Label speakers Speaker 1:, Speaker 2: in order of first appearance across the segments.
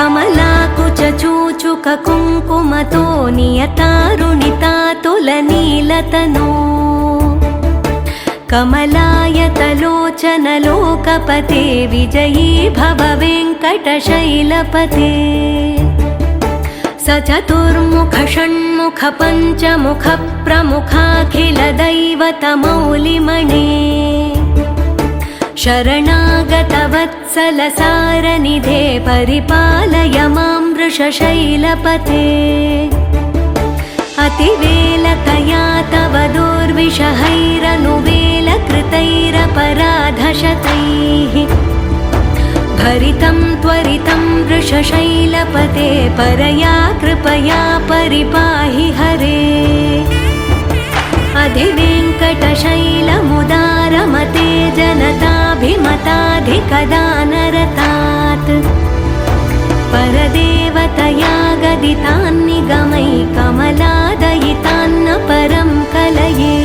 Speaker 1: కమలాకుచూచుక కుంకుమతో నియతారుణితాతులనీలతనో కమలాయతలోచనలోకపతే విజయీ భవ వెంకటశైలపతే स चतुर्मुख षण्मुख पञ्चमुख प्रमुखाखिल दैवतमौलिमणे शरणागत वत्सल सारनिधे परिपालय मां वृषशैलपते अतिवेलकया तव दुर्विषहैरनुवेलकृतैरपराधशतैः भरितं त्वरितं वृषशैलपते परया कृपया परिपाहि हरे अधिवेङ्कटशैलमुदारमते जनताभिमताधिकदानरतात् परदेवतया गदितान्निगमै कमलादयितान्न परं कलये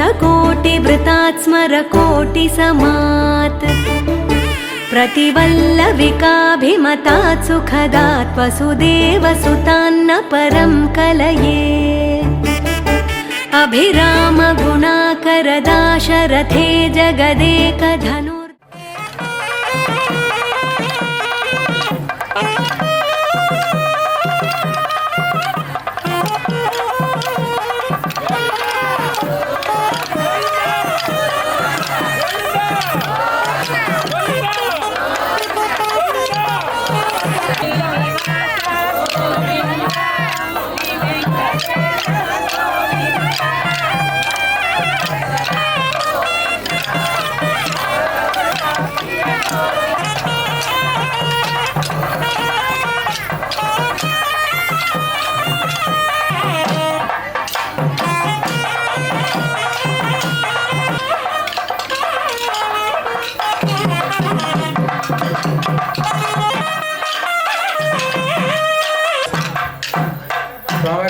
Speaker 1: वशगोपवधूशतकोटिवृतात् स्मरकोटिसमात् प्रतिवल्लविकाभिमतात् सुखदात् वसुदेवसुतान्न परं कलये अभिरामगुणाकरदाशरथे जगदेकधनु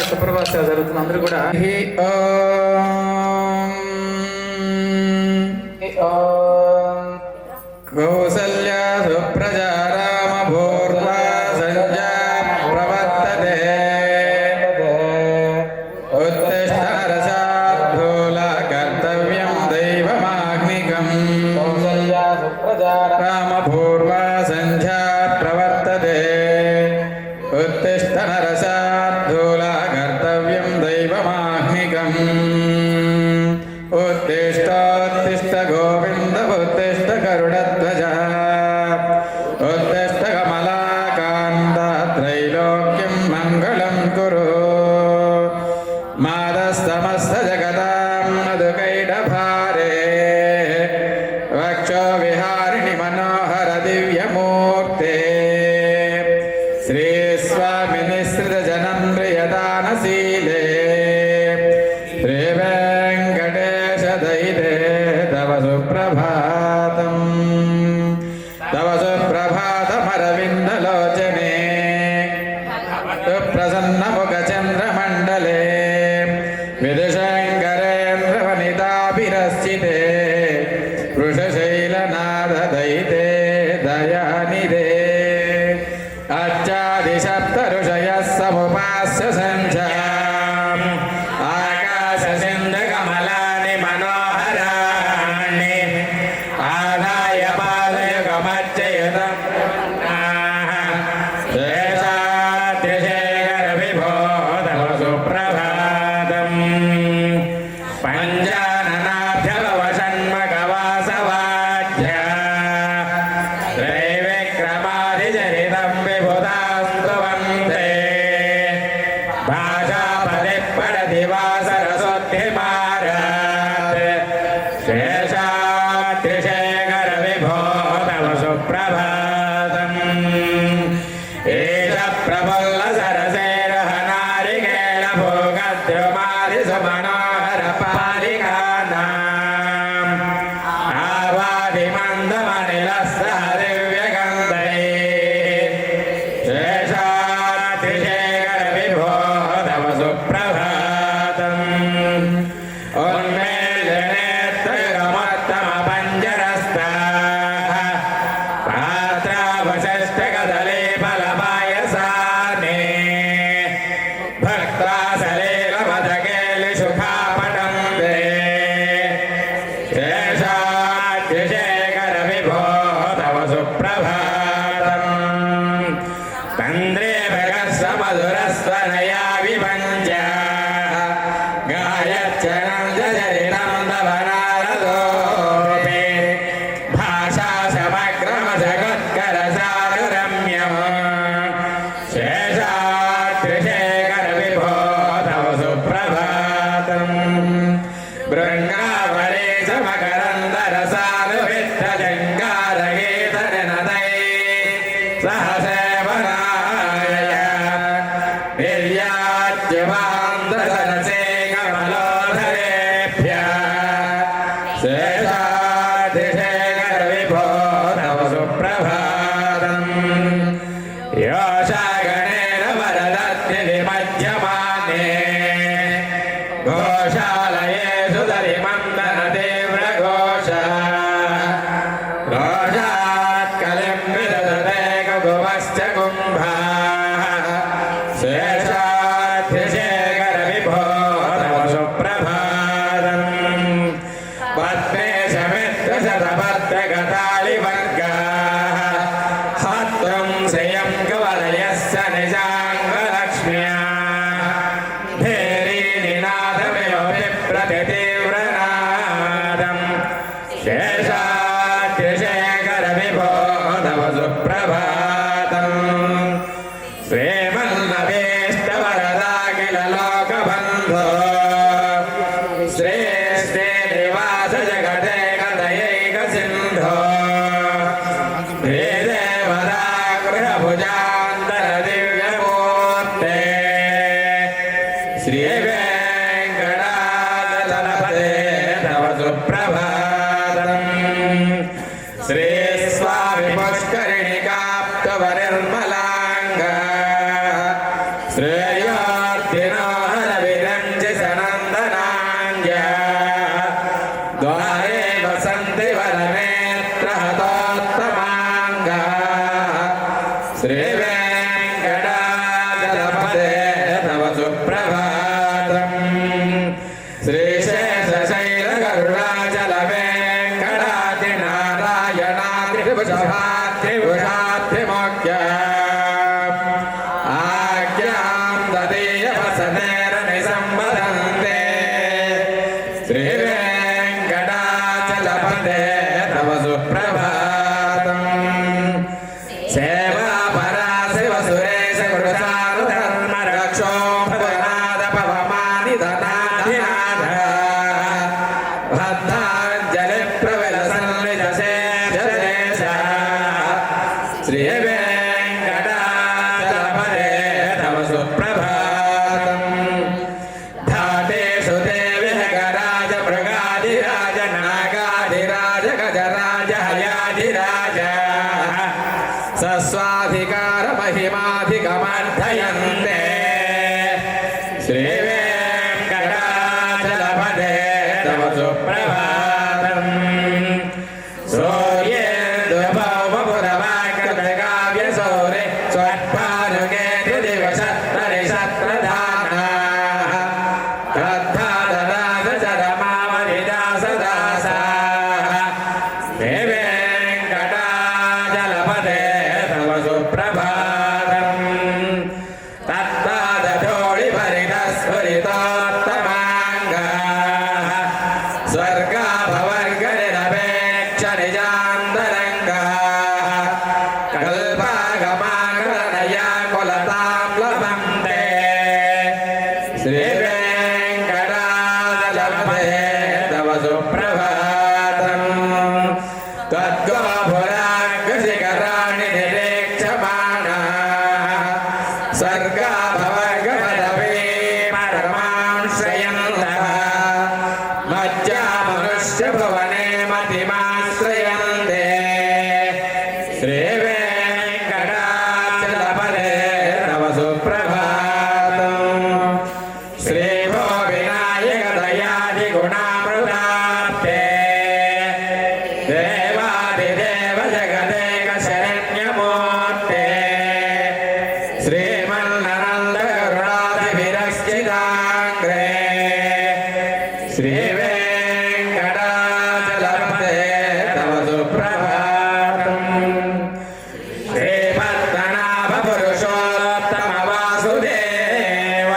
Speaker 2: సుప్రభాత జరుగుతుంది. అందరూ కూడా కౌసల్యా సుప్రజా రామ భూర్వా సంజా ప్రవర్తతే ఉత్తిష్ట నరశార్దూల కర్తవ్యం దైవమాగ్నికం కౌసల్యా సుప్రజా రామ భూర్వా సంజా ప్రవర్తతే ఉత్తిష్ట నరశార్దూల కర్తవ్యం దైవమాగ్నికం उत्तिष्ठ गोविन्द उत्तिष्ठ गरुडध्वज उत्तिष्ठ कमलाकान्त त्रैलोक्यं मङ्गलं कुरु मादस्तमस्त जगदां मधुकैटभारे वक्षो विहारिणि मनोहर दिव्यमूर्ते श्रीस्वामिनि सृजनन्द्रियदानशीले तव सुप्रभातमरविन्दलोचने सुप्रसन्नमुखचन्द्रमण्डले विदुषङ्करेन्द्रवनिताभिरश्चिते वृषशैलनाददयिते दयानिधे अच्छादिसप्तऋषयः समुपास्य सञ्चाम् आकाशसिन्धकमलानि मनोहराणि आदाय पादय गमच्चयतम् शेषाद्रिशेखर विभो तव सुप्रभातम् पञ्चाननाभ्यभव षण्मखवासवाद्य दैवे सहसेवनाय निर्याज्यवान्दसरसे कमलोधरेभ्यः शेषाधिशेखर विभो तव सुप्रभातम् योषागणेन वरदत्तिमध्यमाने घोषालयेषु दरिमन्दनतीव्रघोष घोषात्कलिं विदधते कुकुमश्च कुम्भाः शेषाधिशेखर विभो तव सुप्रभातम् पद्मेशमित्रशतपत्रगतालिवर्गाः हत्वं श्रियं कवलयस्य निजाङ्गलक्ष्म्या भेरीनिनादमिव विप्रतितीव्रनादम् शेषाद्रिशेखर विभो तव सुप्रभातम् श्रीमन्नभीष्टवरदाखिल लोकबन्धो श्रेष्ठे निवास जगते कथयैकसिन्धो श्रीदेवदागृहभुजान्तरदिव्यमूर्ते श्रीवेङ्कटाचलपदे तव सुप्रभातम् श्रीस्वामि पुष्करिणिकाप्तवनिर्मलाङ्ग श्रेयोर्थिनोहरविरञ्जिसनन्दनाञ्ज द्वारे वसन्ति वरनेत्रहतोत्तमाङ्गा श्रीवेङ्कटाचलपदे तव सुप्रभातम् श्रीशेषशैलगरुडाचलवेङ्कटादिनारायणाद्रिभुषाद्रिभुषाद्रिमोक्ष्य आज्ञां ददीयवसनेरनिसम्वदन्ते श्रीवेङ्कटाचलपदे तव सुप्रभातम् सेवापरा शिवसुरेश गुरुसारुधर्मरक्षो भवनाद पवमानिधनाधिनाथ भद्राञ्जलिप्रविलसन्निजशेषदेश श्रीवेङ्कटाचलपदे तव सुप्रभातम् धातेषु देविः गराजमृगाधिराज नागाधिराज गजराज हयाधिराज सस्वाधिकारमहिमाधिकमर्थयन्ते श्रीवेङ्कटाचलपदे तव सुप्रभातम् सूर्येन्दुभौमपुरवाकृतकाव्यसौरे स्वत्पानुकेतुदिवशत्तरिशत्रधानाः तद्धाददासचरमावनिदासदासाः श्रीवेङ्कटाचलपदे तव सुप्रभातम् तत्पादधूलिभरितस्फुरितोत्तमाङ्गाः स्वर्गाभवर्गनिरपेक्षनिजान्तरङ्गाः कल्पागमाकलनया कुलतां लभन्ते श्रीवेङ्कटाचलपदे तव सुप्रभातम् त्वद्गोपुराग्रशिखराणि निरीक्षमाणाः स्वर्गाभवर्गपदवीपरमां श्रयन्तः मज्जामनुष्यभुवने मतिमाश्रयन्ते श्रीवेङ्कटाचलपदे तव सुप्रभातम् श्रीभो विनायकदयादिगुणामृताब्धे देवादिदेव जगदेक शरण्यमूर्ते श्रीमन्ननन्दकरुणादिभिरश्चिताङ्ग्रे श्रीवेङ्कटाचलपदे तव सुप्रभातम् श्रीपद्मनाभपुरुषोत्तमवासुदेव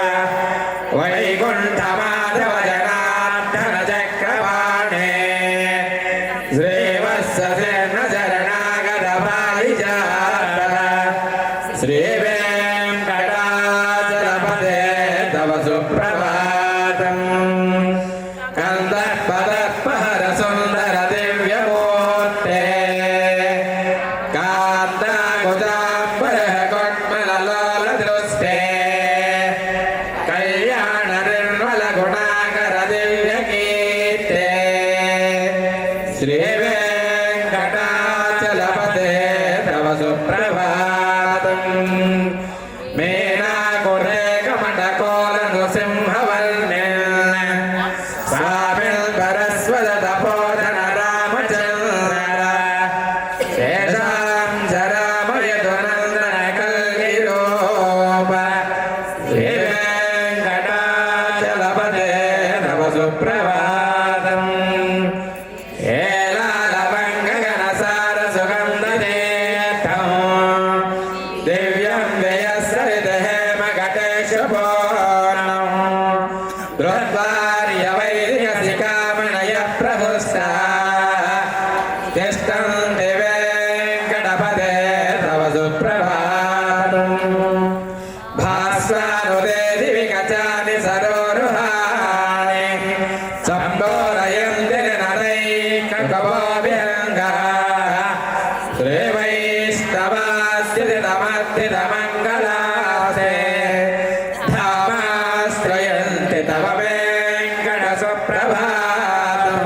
Speaker 2: वैकुण्ठमाधव जनार्दन चक्रवाणे श्रीवत्ससेन शरणागतपारिजात श्रीवेङ्कटाचलपदे तव सुप्रभातम् कन्दर्पदर्पहरसुन्दर दिव्यमूर्ते कान्ताकुजा సుప్రభాతం మేనాకురేకమటకోలను సింహవర్ణిల్ స్వామిల్ పరస్వదతపోధన రామచంద్ర శేషాం జరామయదునందన కల్గిరూప శ్రీ వెంకటాచలపదే నవ సుప్రభాతం ఏలాలవంగగణసార సుగంధదేత్తం దివ్యం వ్యయసరితహేమఘటేశపూర్ణం దృద్వార్యవైర్యసికామణయ ప్రభుస్తా తిష్టంతి వెంకటపదే తవ సుప్రభాతం భాస్వానుదేది వికచాని సరోరుహాని సంబోరయంతి నరైకకవోభ్యంగా శ్రీవైష్ణవాస్యతితమర్తితమంగళాసే ధామాశ్రయంతి తవ వెంకట సుప్రభాతం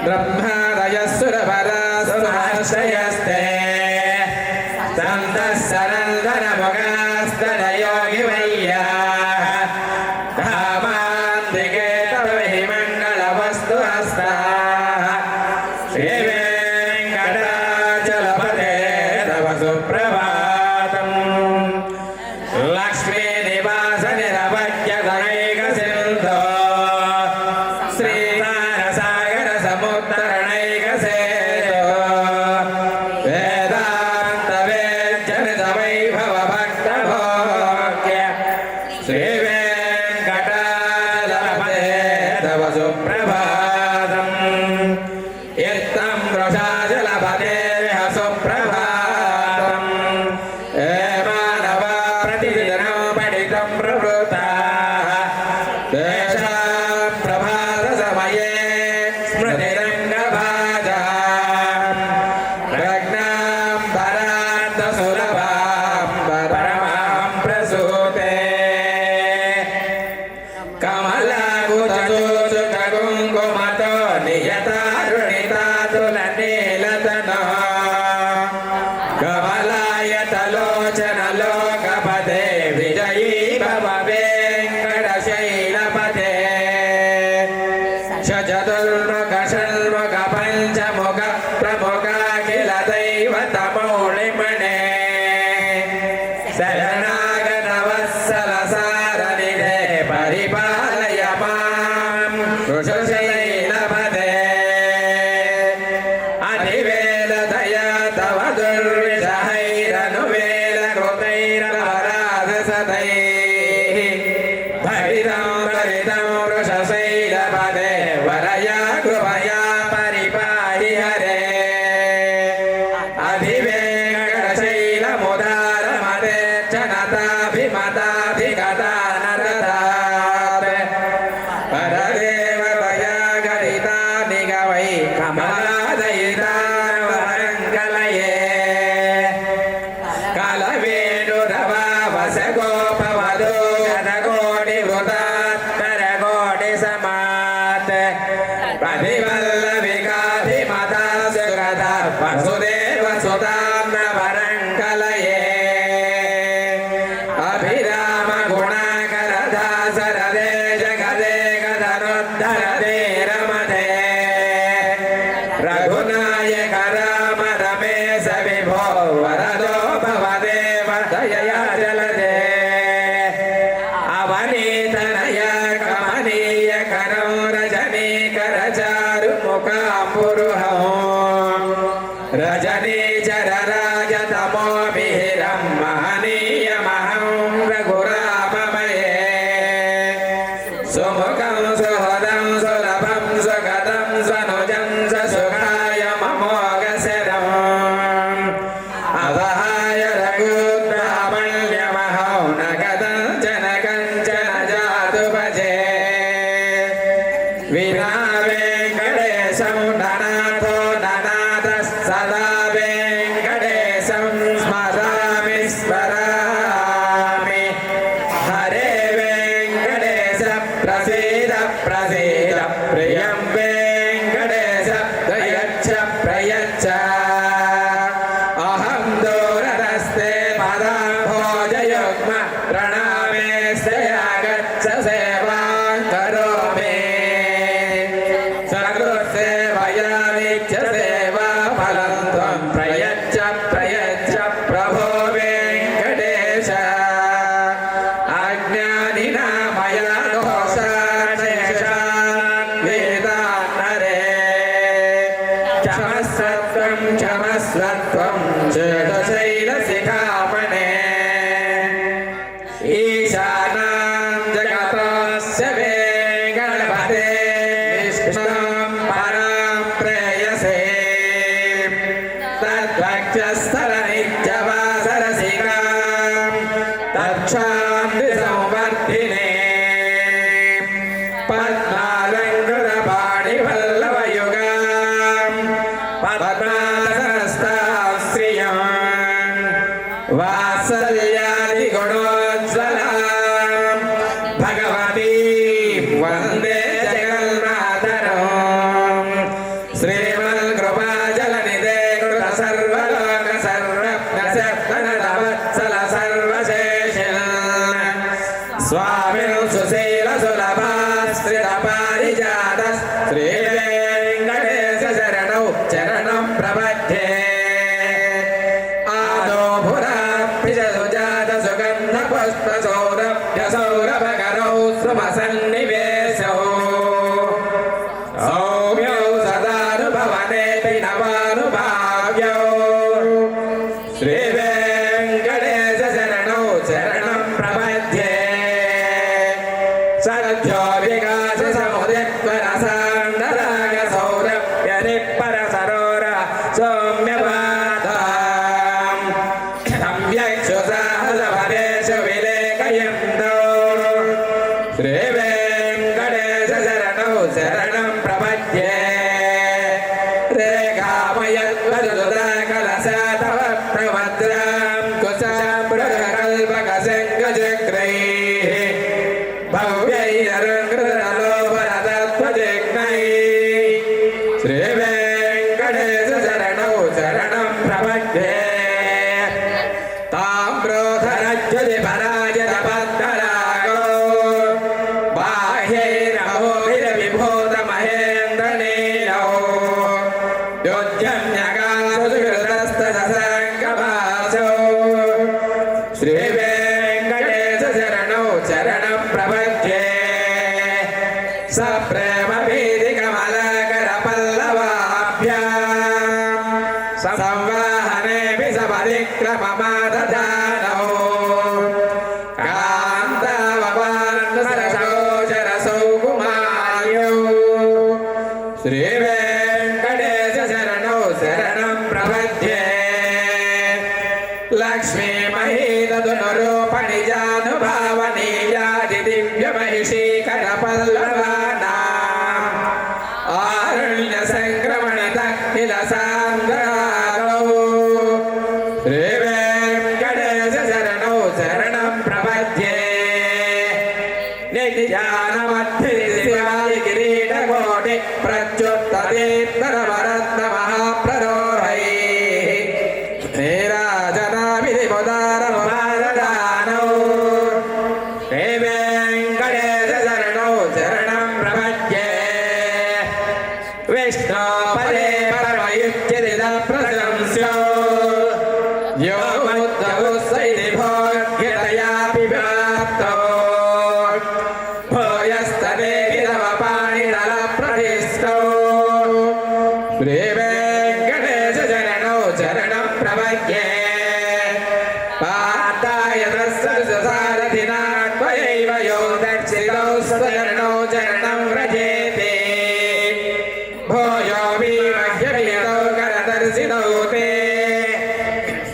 Speaker 2: బ్రహ్మాదయస్సురపరాసురశ్రయస్తే సంతఃసనందనముగాస్తనయోగివయ్యా ధామాంతికే తవ हि మంగళవస్తుహస్తా శ్రీ వెంకటాచలపదే తవ సుప్రభాతం లక్ష్మీ నివాస నిరవజ్ఞదైక సింధో శ్రీసాగర సముత్తరణైక సేతో వేదాంత వేద్యనిత వైభవ భక్త భోగ్య శ్రీ వెంకటాచలపదే తవ సుప్రభాతం ఇత్తం వృషాచలపదే సుప్రభాతం ఏ మానవ ప్రతిదినం పఠితం ప్రవృత్తాః తేషాం ప్రభాత సమయే స్మృతిరంగభాజాం ప్రజ్ఞాం పరాంత సులభాం పరమాం ప్రసూతే కమలాగుతూసుక కుంకుమతో నియతారుణితాతుల నీలతనో కమలాయతలోచన లోకపదే విజయీ భవ వెంకటశైలపదే చతుర్ముఖ షణ్ముఖ పంచముఖ ప్రముఖాఖిల దైవతమౌళిమణే శరణాగత వత్సల సారనిధే పరిపాలయ మాం వృషశైలపదే అధివేలదయా తవ దుర్విషహైరనువేల కృతైరపరాధసతైః భరితం భరితం వృషశైలపదే వరయా కృపయా పరిపాहि హరే అధివేంకటశైలముదారమదే జనతాభిమతాభిగతానరతాత్ పరదేవ భయాగరితా నిగవై కమలాదయితానవరంకలయే కలవేణురవావస గోపవధూ గదకోటి వృతాత్కరకోటి సమాత్ పదివల్లవికాధిమతా సుగత వసుదేవ సుతాన్నవరంకలయే అభిరామ గుణాకరదాసరదే జగదే గదనుద్ధరదే రమదే రఘునాయక రామ రమేశ విభో వరదో భవదేవ దయయా జలదే అవనీతనయ కమనీయ కరం రజనీకర చారు ముఖాంబురుహం రజనీచర రాజతమో మిహిరం మహనీయమహం రఘురామమయే సుముఖం సుహృదం సులభం సుగతం స్వనుజం సుఖాయ మమోగశరం అవహాయ రఘుత్రామణ్యమహౌ నగదం జన కంచన జాతుభజే వినా వెంకటేశం ననాథో ననాథ సదా వెంకటేశం స్మర वात्सल्यादि गुणोज्ज्वला भगवती वन्दे जगन्मातरम् श्रीमन्कृपाजलनिधे कृत सर्वलोक सर्वज्ञ सर्वशेषिन् स्वामिन् सुशील सुलभाश्रित पारिजात श्रीवेङ्कटेश शरणौ चरणं प्रपद्ये आदो भुराप्रिजसुजात सुगन्ध पुष्पसौरभ्यसौरभकरौ श्रुमसन्निवेशौ सौम्यौ सदानुभवनेऽपि नवानुभाव्यौ श्रीवेङ्कटेश शरणौ चरणं प्रपद्ये सद्यो विकास समुदित्वरसान्दराग सौरभ्यनिःपरसरोर सौम्यपादाम् सम्यक्षुसाहसपदेषु विलेखयन्तौ श्रीवेङ्कटेश शरणौ शरणं प्रपद्ये रेखामयद्वदुदाकलशतव प्रभद्रां कुशाम्बरकल्पकशङ्खचक्रैः भव्यैरङ्कृतलोभरतत्वजिह्नैः श्रीवेङ्कटेश शरणौ शरणं प्रपद्ये ताम्रोधरज्जुलिपराजितपद्मरागो बाह्यैरहोभिरविभूतमहेन्द्रनीलौ योज्यम्यगासुकृतस्तशङ्खभासौ श्रीवेङ्कटेश शरणौ शरणं प्रपद्ये सप्रेमभीतिकमलकरपल्लवाभ्यां संवाहनेऽपि सपरिक्रममादधानौ कान्तावपान्नसरसौ कुमार्यौ श्रीवेङ्कटेश शरणौ शरणं प्रपद्ये लक्ष्मीमहीतदुनरोपणिजानुभावनीयादिदिव्यमहिषीकरपल्लवानाम् आरण्यसङ्क्रमणितकिलसान्द्रागौ श्रीवेङ्कटेश शरणौ शरणं प्रपद्ये नित्यानमद्भिरिशिवादिकिरीटकोटि प्रच्युत्तदीप्तरवरत्नमहाप्ररोहैः नीराजनाभिधिमुदारमुदारदानौ श्रीवेङ्कटेश शरणौ शरणं प्रपद्ये विष्णोपदे परमयुज्यदिदप्रशंस्यो यो मुद्धौ सैति भोग्यतयापि व्याप्तो भूयस्तदेवि तव पाणिदलप्रतिष्ठौ श्रीवेङ्कटेश शरणौ शरणं प्रपद्ये पार्थाय तस्ससारथिना त्वयैव यो दर्शितौ शरणौ चरणं व्रजेते भूयो विमह्यभियतौ करदर्शितौ ते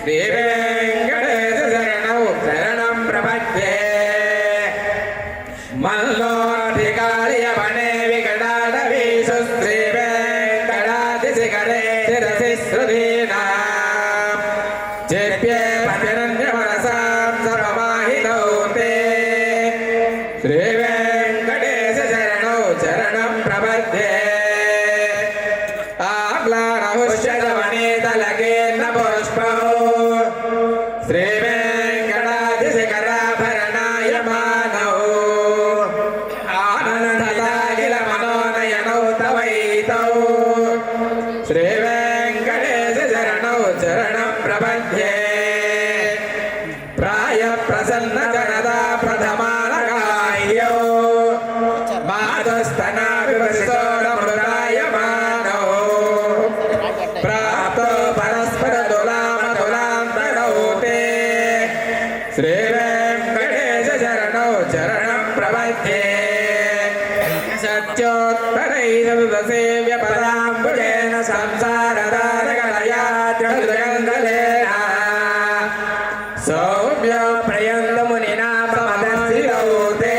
Speaker 2: श्रीवेङ्कटेश शरणौ शरणं प्रपद्ये मल्लोऽधिकार्यवने विकटाटवीषु श्रीवेङ्कटादिशिखरे शिरसि श्रुतीनाम् चिप्ये भजनन्यमनसां सर्वमाहितौ ते श्रीवेङ्कटेश शरणौ शरणं प्रपद्ये आह्लादहुष्यतवनेतलकेन्न पुष्पौ श्रीवेङ्कटादिशिखराभरणायमानौ आनन्दलागिलमनोनयनौ तवैतौ श्रीवेङ्कटेश शरणौ शरणं प्रपद्ये प्रायप्रसन्नजनता प्रथमानकार्यौ मातस्तनाभिवसितोरमृतायमानौ प्राप्तो परस्परतुलामतुलान्तरौ ते श्रीवेङ्कटेश शरणौ शरणं प्रपद्ये सत्योत्तरैर्दसेव्यपदाम्बुजेन संसारदारकलयात्रगङ्गलेन सौम्यो प्रयन्तमुनिना प्रमदस्थितौ ते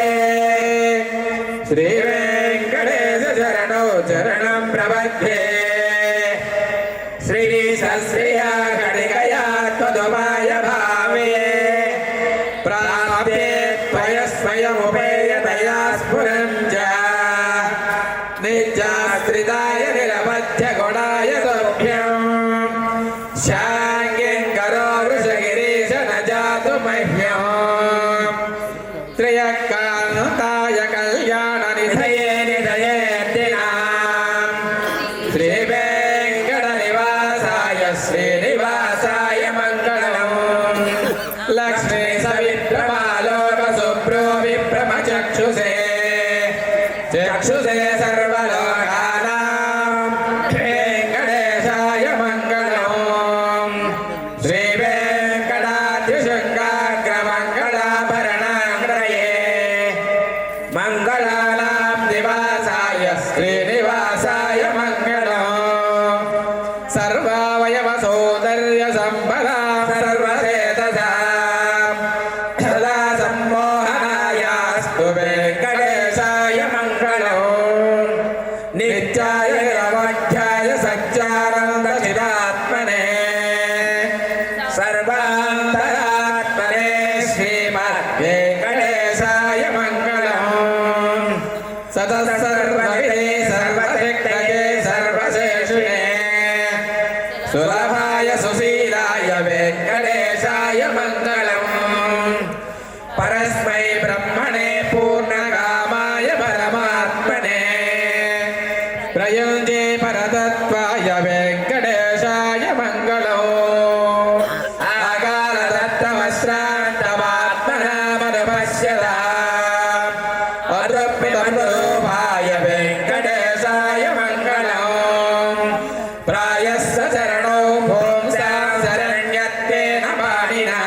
Speaker 2: श्रीवेङ्कटेश शरणौ शरणं प्रपद्ये श्रीशस्त्रिया खड्गया त्वदुपाय भाव प्राप्ते त्वया स्वयमुपेयतया स्फुरं च नित्याश्रिताय निरवध्य गुणाय तुभ्यं शाङ्गिं करो वृषगिरीश न जातु मह्यं त्र्यक्कान्ताय कल्याणनिधये निधयेऽर्थिनां श्रीवेङ्कटनिवासाय श्रीनिवासाय मङ्गलम् लक्ष्मी सविप्रमालोकशुभ्रो विप्रमचक्षुषे चक्षुषे सर्वलोकानां वेङ्कटेशाय मङ्गलम् श्रीवेङ्कटाद्रिशृङ्गाग्रमङ्गलाभरणाङ्ग्रये मङ्गलानां निवासाय श्रीनिवासाय मङ्गलम् सर्वावयवसौन्दर्यसम्पदा सर्वसेतसा सदा सम्मोहनायास्तु वेङ्कटेशाय मङ्गलम् नित्याय निरवध्याय सच्चानन्दचिदात्मने सर्वान्तरात्मने श्रीमद्वेङ्कटेशाय मङ्गलम् सतः सर्वविदे सर्वशक्तये सर्वशेषिणे सुलभाय सुशीलाय वेङ्कटेशाय मङ्गलम् परस्मै ब्रह्मणे पूर्णकामाय परमात्मने प्रयुञ्जे परतत्त्वाय वेङ्कटेशाय मङ्गलम् आकालदत्तवस्त्रान्तमात्मनामनुपश्यताम् अदृप्पितमनुरूपाय वेङ्कटेशाय मङ्गलम् प्रायस्य चरणौ पुंसां शरण्यत्वेन पाणिना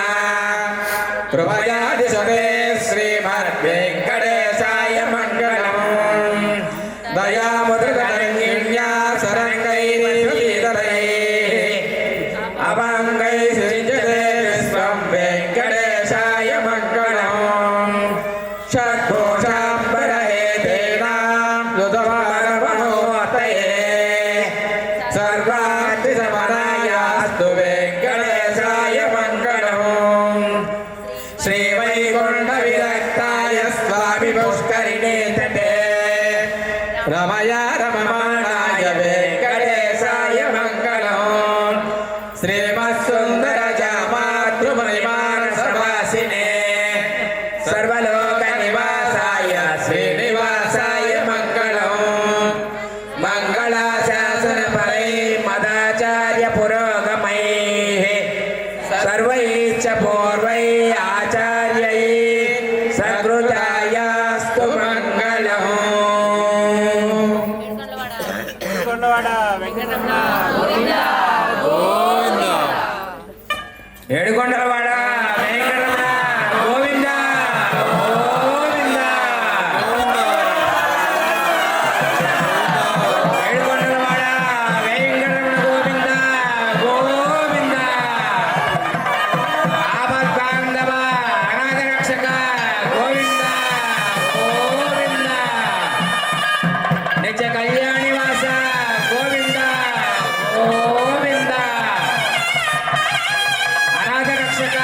Speaker 2: कृपया दिशते श्रीमद्वेङ्कटेशाय मङ्गलम् दयामुद्रितरङ्गिण्या सरङ्गैर्विधीतरैः अभङ्गैः सृज्यते विश्वं वेङ्कटेशाय मङ्गलम् षड्घोषाम्बरहेतेनां सुतमानमनोतये सर्वार्थिसमनायास्तु वेङ्कटेशाय मङ्गलम् श्रीवैकुण्ठविरक्ताय स्वामि पुष्करिणे तटे रमया रममाणाय वेङ्कटेशाय मङ्गलम् श्रीमत्सुन्दरजामातृमणिमानसवासिने सर्वलोकनिवासाय श्रीनिवासाय मङ्गलम् मङ्गलाशासनफलैः मदाचार्यपुरोगमैः सर्वैश्च पूर्वैः आचार्यैः सकृतायास्तु मङ्गलम् ఏడుకొండలవాడ వెంకటరమణ గోవింద గోవింద ఏడుకొండలవాడ వెంకటరమణ గోవింద గోవింద ఆపద్బాంధవ అనాథ రక్షక గోవింద గోవింద నిత్య కళ్యాణివాస గోవింద గోవింద అనాథ రక్షక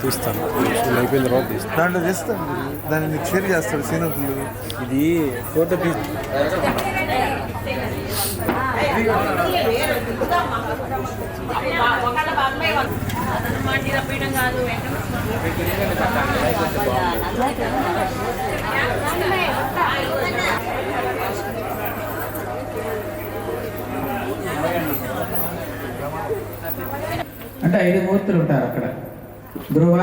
Speaker 3: తీస్తాను అయిపోయిన తర్వాత తీస్తాను.
Speaker 4: దాంట్లో చేస్తాను, దాన్ని నీకు షేర్ చేస్తాడు సీనకులు.
Speaker 3: ఇది ఫోటో
Speaker 5: అంటే 5 మూర్తులు ఉంటారు అక్కడ. ధ్రువ,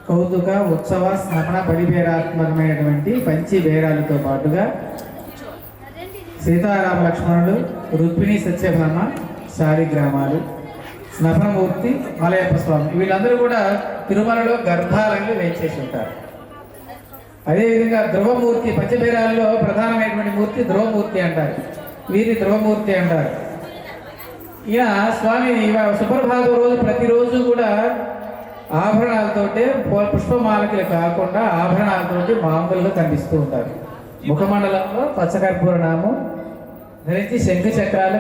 Speaker 5: కౌతుక, ఉత్సవ, స్నపన, బలిబేరాత్మకమైనటువంటి పంచి బేరాలతో పాటుగా సీతారామ లక్ష్మణుడు, రుక్మిణి, సత్యభామ, శాలిగ్రామాలు, స్నపనమూర్తి, మలయప్ప స్వామి వీళ్ళందరూ కూడా తిరుమలలో గర్భాలయంలో వేయించేసి ఉంటారు. అదేవిధంగా ధ్రువమూర్తి పంచబేరాలలో ప్రధానమైనటువంటి మూర్తి ధ్రువమూర్తి అంటారు, వీరిని ధ్రువమూర్తి అంటారు. ఈయన స్వామి సుప్రభాతం రోజు ప్రతిరోజు కూడా ఆభరణాలతోటే పుష్పమాలకులు కాకుండా ఆభరణాలతోటి మామూలుగా కనిపిస్తూ ఉంటారు. ముఖమండలంలో పచ్చకర్పూర నామం ధరించి శంఖ చక్రాలు,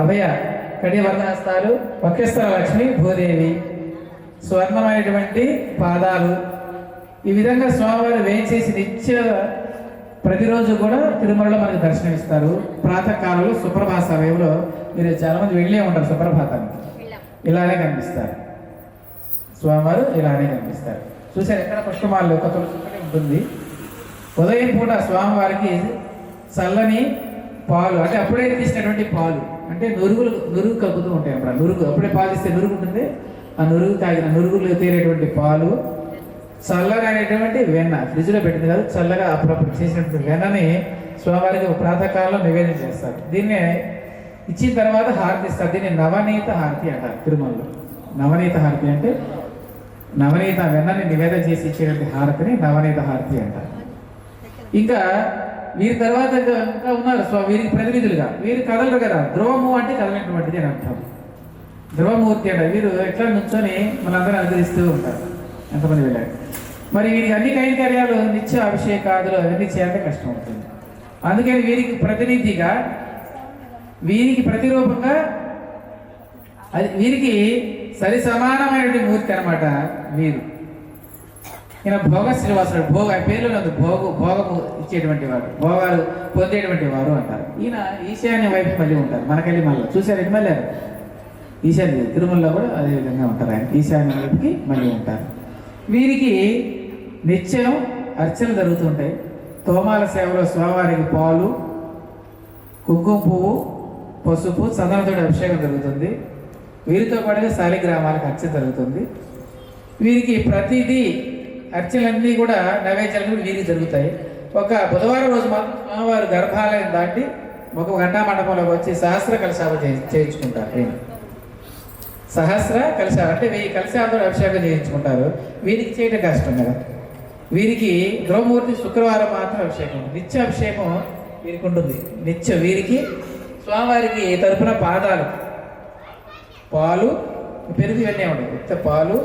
Speaker 5: అభయ కడివర్ణహస్తాలు, వక్షస్థల లక్ష్మి భూదేవి, స్వర్ణమైనటువంటి పాదాలు. ఈ విధంగా స్వామివారు వేయించేసి నిత్య ప్రతిరోజు కూడా తిరుమలలో మనకు దర్శనమిస్తారు. ప్రాతకాలంలో సుప్రభాత సమయంలో మీరు చాలామంది వెళ్ళే ఉంటారు. సుప్రభాతానికి ఇలానే కనిపిస్తారు స్వామివారు, ఇలానే కనిపిస్తారు. చూసారు ఎక్కడ పుష్పమాలలో ఒక తులసి ఉంటుంది. ఉదయం పూట స్వామివారికి చల్లని పాలు, అంటే అప్పుడే తీసినటువంటి పాలు, అంటే నురుగు కలుపుతూ ఉంటాయి. అప్పుడు నురుగు అప్పుడే పాలు ఇస్తే నురుగు ఉంటుంది. ఆ నురుగు తాగిన నురుగులు తేలేటువంటి పాలు, చల్లగా అనేటువంటి వెన్న, ఫ్రిడ్జ్లో పెట్టింది కాదు, చల్లగా అప్పుడప్పుడు చేసినటువంటి వెన్నని స్వామివారికి ప్రాతకాలంలో నివేదన చేస్తారు. దీన్నే ఇచ్చిన తర్వాత హారతి ఇస్తారు. దీన్ని నవనీత హారతి అంటారు తిరుమలలో. నవనీత హారతి అంటే నవనీత వెన్నని నివేదన చేసి ఇచ్చేటువంటి హారతిని నవనీత హారతి అంటారు. ఇంకా వీరి తర్వాత ఇంకా ఉన్నారు వీరికి ప్రతినిధులుగా. వీరు కదలరు కదా, ధ్రువము అంటే కదలనటువంటిది అని అర్థం. ధ్రువమూర్తి అంటే వీరు ఎట్లా నుంచొని మనందరూ అనుగ్రహిస్తూ ఉంటారు. ఎంతమంది వెళ్ళారు. మరి వీరికి అన్ని కైంకర్యాలు, నిత్య అభిషేకాదులు అవన్నీ చేయాలంటే కష్టం అవుతుంది. అందుకని వీరికి ప్రతినిధిగా, వీరికి ప్రతిరూపంగా, అది వీరికి సరి సమానమైనటువంటి మూర్తి అనమాట వీరు. ఈయన భోగ శ్రీనివాసుడు. భోగ పేర్లు భోగము ఇచ్చేటువంటి వారు, భోగాలు పొందేటువంటి వారు అంటారు. ఈయన ఈశాన్య వైపు మళ్ళీ ఉంటారు. మనకెళ్ళి మళ్ళీ చూశారు, ఎన్ని మళ్ళీ ఈశాన్య తిరుమలలో కూడా అదే విధంగా ఉంటారు. ఆయన ఈశాన్య వైపుకి మళ్ళీ ఉంటారు. వీరికి నిత్యం అర్చనలు జరుగుతుంటాయి. తోమాల సేవలో స్వామివారికి పాలు, కుంకుమ పువ్వు, పసుపు, చందనంతో అభిషేకం జరుగుతుంది. వీరితో పాటుగా శాలిగ్రామాలకు అర్చన జరుగుతుంది. వీరికి ప్రతిదీ అర్చనలన్నీ కూడా నైవేద్యాలు కూడా వీరికి జరుగుతాయి. ఒక బుధవారం రోజు మాత్రం స్వామివారు గర్భాలయం దాటి ఒక గంటా మండపంలోకి వచ్చి సహస్ర కలశాలు చేయించుకుంటారు. సహస్ర కలశాలు అంటే 1000 కలశాలతో అభిషేకం చేయించుకుంటారు. వీరికి చేయడం కష్టం కదా. వీరికి ధ్రువమూర్తి శుక్రవారం మాత్రం అభిషేకం, నిత్య అభిషేకం వీరికి ఉంటుంది. నిత్య వీరికి స్వామివారికి తరపున పాదాలు, పాలు, పెరుగు ఇవన్నీ ఉంటాయి. పాలు,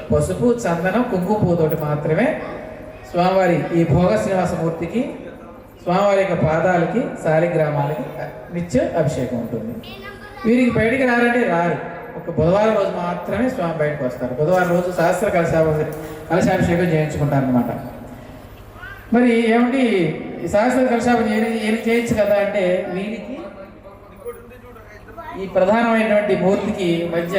Speaker 5: పసుపు, చందనం, కుంకుమ పువ్వుతోటి మాత్రమే స్వామివారి ఈ భోగ శ్రీనివాసమూర్తికి, స్వామివారి యొక్క పాదాలకి, శాలిగ్రామాలకి నిత్య అభిషేకం ఉంటుంది. వీరికి బయటికి రారంటే రారు. ఒక బుధవారం రోజు మాత్రమే స్వామి బయటకు వస్తారు. బుధవారం రోజు సహస్ర కలశాభిషేకం చేయించుకుంటారనమాట. మరి ఏమిటి ఈ సహస్ర కలశాభిషేకం ఏమి చేయొచ్చు కదా అంటే, వీరికి ఈ ప్రధానమైనటువంటి మూర్తికి మధ్య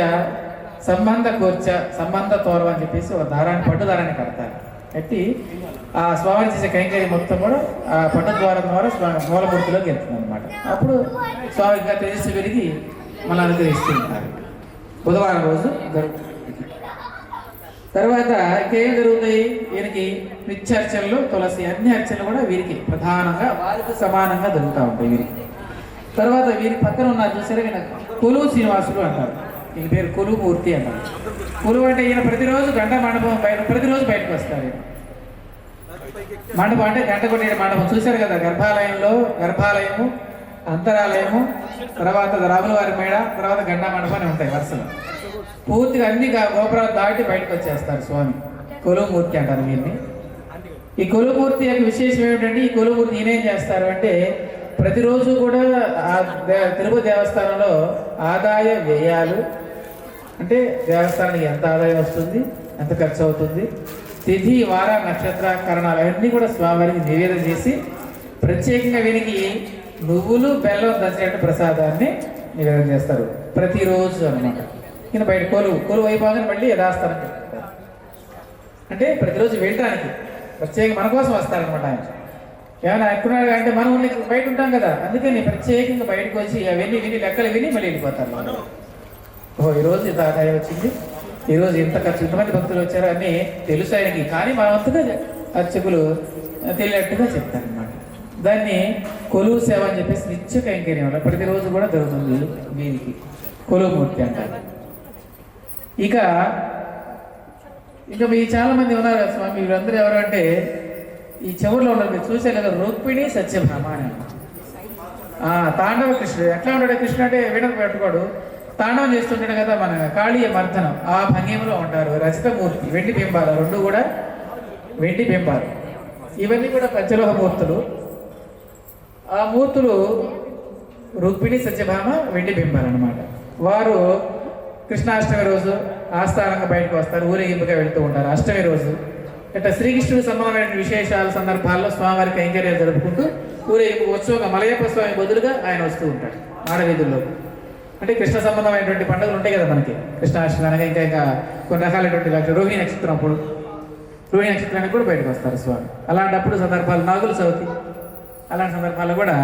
Speaker 5: సంబంధ కూర్చ, సంబంధ తోరం అని చెప్పేసి ఒక దారాన్ని, పట్టు దారాన్ని కడతారు. కట్టి ఆ స్వామి చేసే కైంకర్యం మొత్తం కూడా ఆ పట్టు ద్వారం ద్వారా స్వామి మూలమూర్తిలోకి వెళ్తుంది అనమాట. అప్పుడు స్వామి ఇంకా తేజస్సు పెరిగి మనం అనుగ్రహిస్తూ ఉంటారు. బుధవారం రోజు జరుగుతుంది. తర్వాత ఇంకేం జరుగుతాయి? వీరికి నిత్యార్చనలు, తులసి, అన్ని అర్చనలు కూడా వీరికి ప్రధానంగా వారికి సమానంగా జరుగుతూ ఉంటాయి వీరికి. తర్వాత వీరి పక్కన ఉన్నారు చూసారా, ఈయన కొలువు శ్రీనివాసుడు అంటారు. ఈయన పేరు కొలువు మూర్తి అంటారు. కొలువు అంటే ఈయన ప్రతిరోజు గంట మండపం ప్రతిరోజు బయటకు వస్తారు. మండపం అంటే గంట కొట్టే మండపం చూశారు కదా. గర్భాలయము, అంతరాలయము, తర్వాత రాములవారి మేడ, తర్వాత గండా మండపం అని ఉంటాయి వరుసలు. పూర్తిగా అన్ని గోపురాలు దాటి బయటకు వచ్చేస్తారు స్వామి. కొలువుమూర్తి అంటారు వీరిని. ఈ కొలువుమూర్తి యొక్క విశేషం ఏమిటంటే, ఈ కొలువుమూర్తి ఈయనేం చేస్తారు అంటే, ప్రతిరోజు కూడా ఆ తిరుపతి దేవస్థానంలో ఆదాయ వ్యయాలు అంటే దేవస్థానానికి ఎంత ఆదాయం వస్తుంది, ఎంత ఖర్చు అవుతుంది, తిథి వార నక్షత్ర కరణాలు అవన్నీ కూడా స్వామివారికి నివేదన చేసి ప్రత్యేకంగా వీరికి నువ్వులు బెల్లం దంచినట్టు ప్రసాదాన్ని నివేదన చేస్తారు ప్రతిరోజు అనమాట. ఈయన బయట కొలువు అయిపోగానే మళ్ళీ యథాస్థానం పెడతారు. అంటే ప్రతిరోజు వెళ్ళడానికి ప్రత్యేక మన కోసం వస్తారనమాట ఆయన. ఏమైనా అనుకున్నాడు అంటే మనం బయట ఉంటాం కదా, అందుకని ప్రత్యేకంగా బయటకు వచ్చి అవన్నీ విని లెక్కలు విని మళ్ళీ వెళ్ళిపోతారు. ఓహో ఈరోజు ఇంత ఆదాయం వచ్చింది, ఈరోజు ఇంత ఖర్చు, ఇంతమంది భక్తులు వచ్చారు అని తెలుసు ఆయనకి. కానీ మన వంతుగా అర్చకులు తెలియట్టుగా చెప్తారనమాట. దాన్ని కొలువు సేవ అని చెప్పేసి నిత్య కైంకర్యం వల్ల ప్రతిరోజు కూడా జరుగుతుంది వీరికి కొలువుమూర్తి అంటారు. ఇక మీ చాలా మంది ఉన్నారు కదా స్వామి, వీళ్ళందరూ ఎవరంటే ఈ చివరిలో ఉన్నారు, మీరు చూసే కదా, రుక్మిణి సత్యభామ అని. తాండవ కృష్ణుడు ఎట్లా ఉంటాడు? కృష్ణుడు అంటే వీణ పెట్టుకోడు, తాండవం చేస్తుంటాడు కదా మన కాళీయ మర్దనం, ఆ భంగిమలో ఉంటారు. రచితమూర్తి, వెండి బింబాలు, రెండు కూడా వెండి బింబాలు. ఇవన్నీ కూడా పంచలోహ మూర్తులు. ఆ మూర్తులు రుక్మిణి సత్యభామ వెండి బింబాలు అనమాట. వారు కృష్ణాష్టమి రోజు ఆస్థానంగా బయటకు వస్తారు, ఊరేగింపుగా వెళుతూ ఉంటారు. అష్టమి రోజు ఇట్లా శ్రీకృష్ణుడికి సంబంధమైన విశేషాల సందర్భాల్లో స్వామివారి కైంకర్యాలు జరుపుకుంటూ ఊరేగింపు ఉత్సవంగా మలయప్ప స్వామి బదులుగా ఆయన వస్తూ ఉంటాడు మాడవీధుల్లో. అంటే కృష్ణ సంబంధమైనటువంటి పండుగలు ఉంటాయి కదా మనకి, కృష్ణాష్టమి అనగా ఇంకా కొన్ని రకాలైనటువంటి రోహిణి నక్షత్రం, అప్పుడు రోహిణి నక్షత్రానికి కూడా బయటకు వస్తారు స్వామి. అలాంటప్పుడు సందర్భాలు నాగుల చవితి అలాంటి సందర్భాల్లో కూడా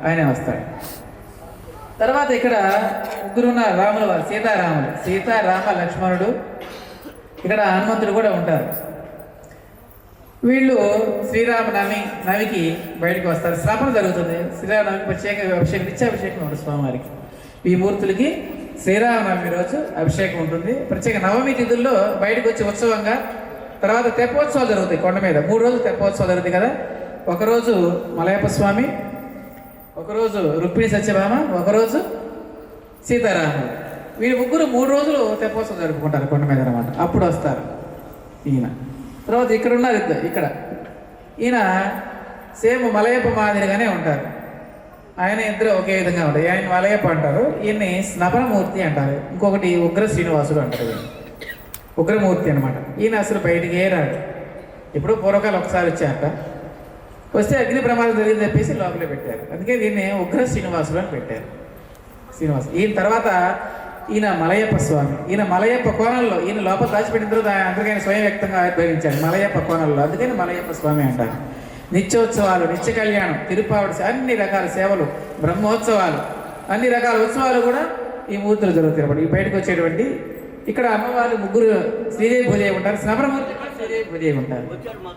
Speaker 5: ఆయనే వస్తాడు. తర్వాత ఇక్కడ ముగ్గురున్న రాముల వారు, సీతారాములు, సీతారామ లక్ష్మణుడు, ఇక్కడ హనుమంతుడు కూడా ఉంటారు. వీళ్ళు శ్రీరామనవమికి బయటకు వస్తారు. శ్రాపణ జరుగుతుంది. శ్రీరామనవమికి ప్రత్యేక అభిషేకం, నిత్యాభిషేకం ఉంటుంది స్వామివారికి. ఈ మూర్తులకి శ్రీరామనవమి రోజు అభిషేకం ఉంటుంది. ప్రత్యేక నవమి తిథుల్లో బయటకు వచ్చి ఉత్సవంగా, తర్వాత తెప్పోత్సవాలు జరుగుతాయి కొండ మీద. 3 రోజులు తెప్పోత్సవాలు జరుగుతాయి కదా. ఒకరోజు మలయప్ప స్వామి, ఒకరోజు రుక్మిణి సత్యభామ, ఒకరోజు సీతారాములు. వీళ్ళు ముగ్గురు 3 రోజులు తెప్పోత్సవం జరుపుకుంటారు కొండ మీద అనమాట. అప్పుడు వస్తారు ఈయన. తర్వాత ఇక్కడ ఉన్నారు ఇక్కడ ఈయన సేమ్ మలయప్ప మాదిరిగానే ఉంటారు. ఆయన ఇద్దరు ఒకే విధంగా ఉంటారు. ఆయన మలయప్ప అంటారు, ఈయన్ని స్నపనమూర్తి అంటారు. ఇంకొకటి ఉగ్ర శ్రీనివాసుడు అంటారు. ఈయన ఉగ్రమూర్తి అనమాట. ఈయన అసలు బయటికి రాడు. ఇప్పుడు పూర్వకాలం ఒకసారి వచ్చాక వస్తే అగ్ని ప్రమాదం జరిగింది చెప్పేసి లోపలే పెట్టారు. అందుకే దీన్ని ఉగ్ర శ్రీనివాసుడు అని పెట్టారు. శ్రీనివాసు. ఈయన తర్వాత ఈయన మలయప్ప స్వామి. ఈయన మలయప్ప కోణంలో, ఈయన లోపల దాచిపెట్టిన తర్వాత అందుకని స్వయం వ్యక్తంగా ఆవిర్భవించాడు మలయప్ప కోణంలో. అందుకని మలయప్ప స్వామి అంటారు. నిత్యోత్సవాలు, నిత్య కళ్యాణం, తిరుపావడి, అన్ని రకాల సేవలు, బ్రహ్మోత్సవాలు, అన్ని రకాల ఉత్సవాలు కూడా ఈ మూర్తులు జరుగుతాయి అన్నమాట. ఈ బయటకు వచ్చేటువంటి ఇక్కడ అమ్మవారు ముగ్గురు శ్రీదేవి భుజయ్య ఉంటారు, స్నపనమూర్తి శ్రీదేవి భుజయ్య ఉంటారు.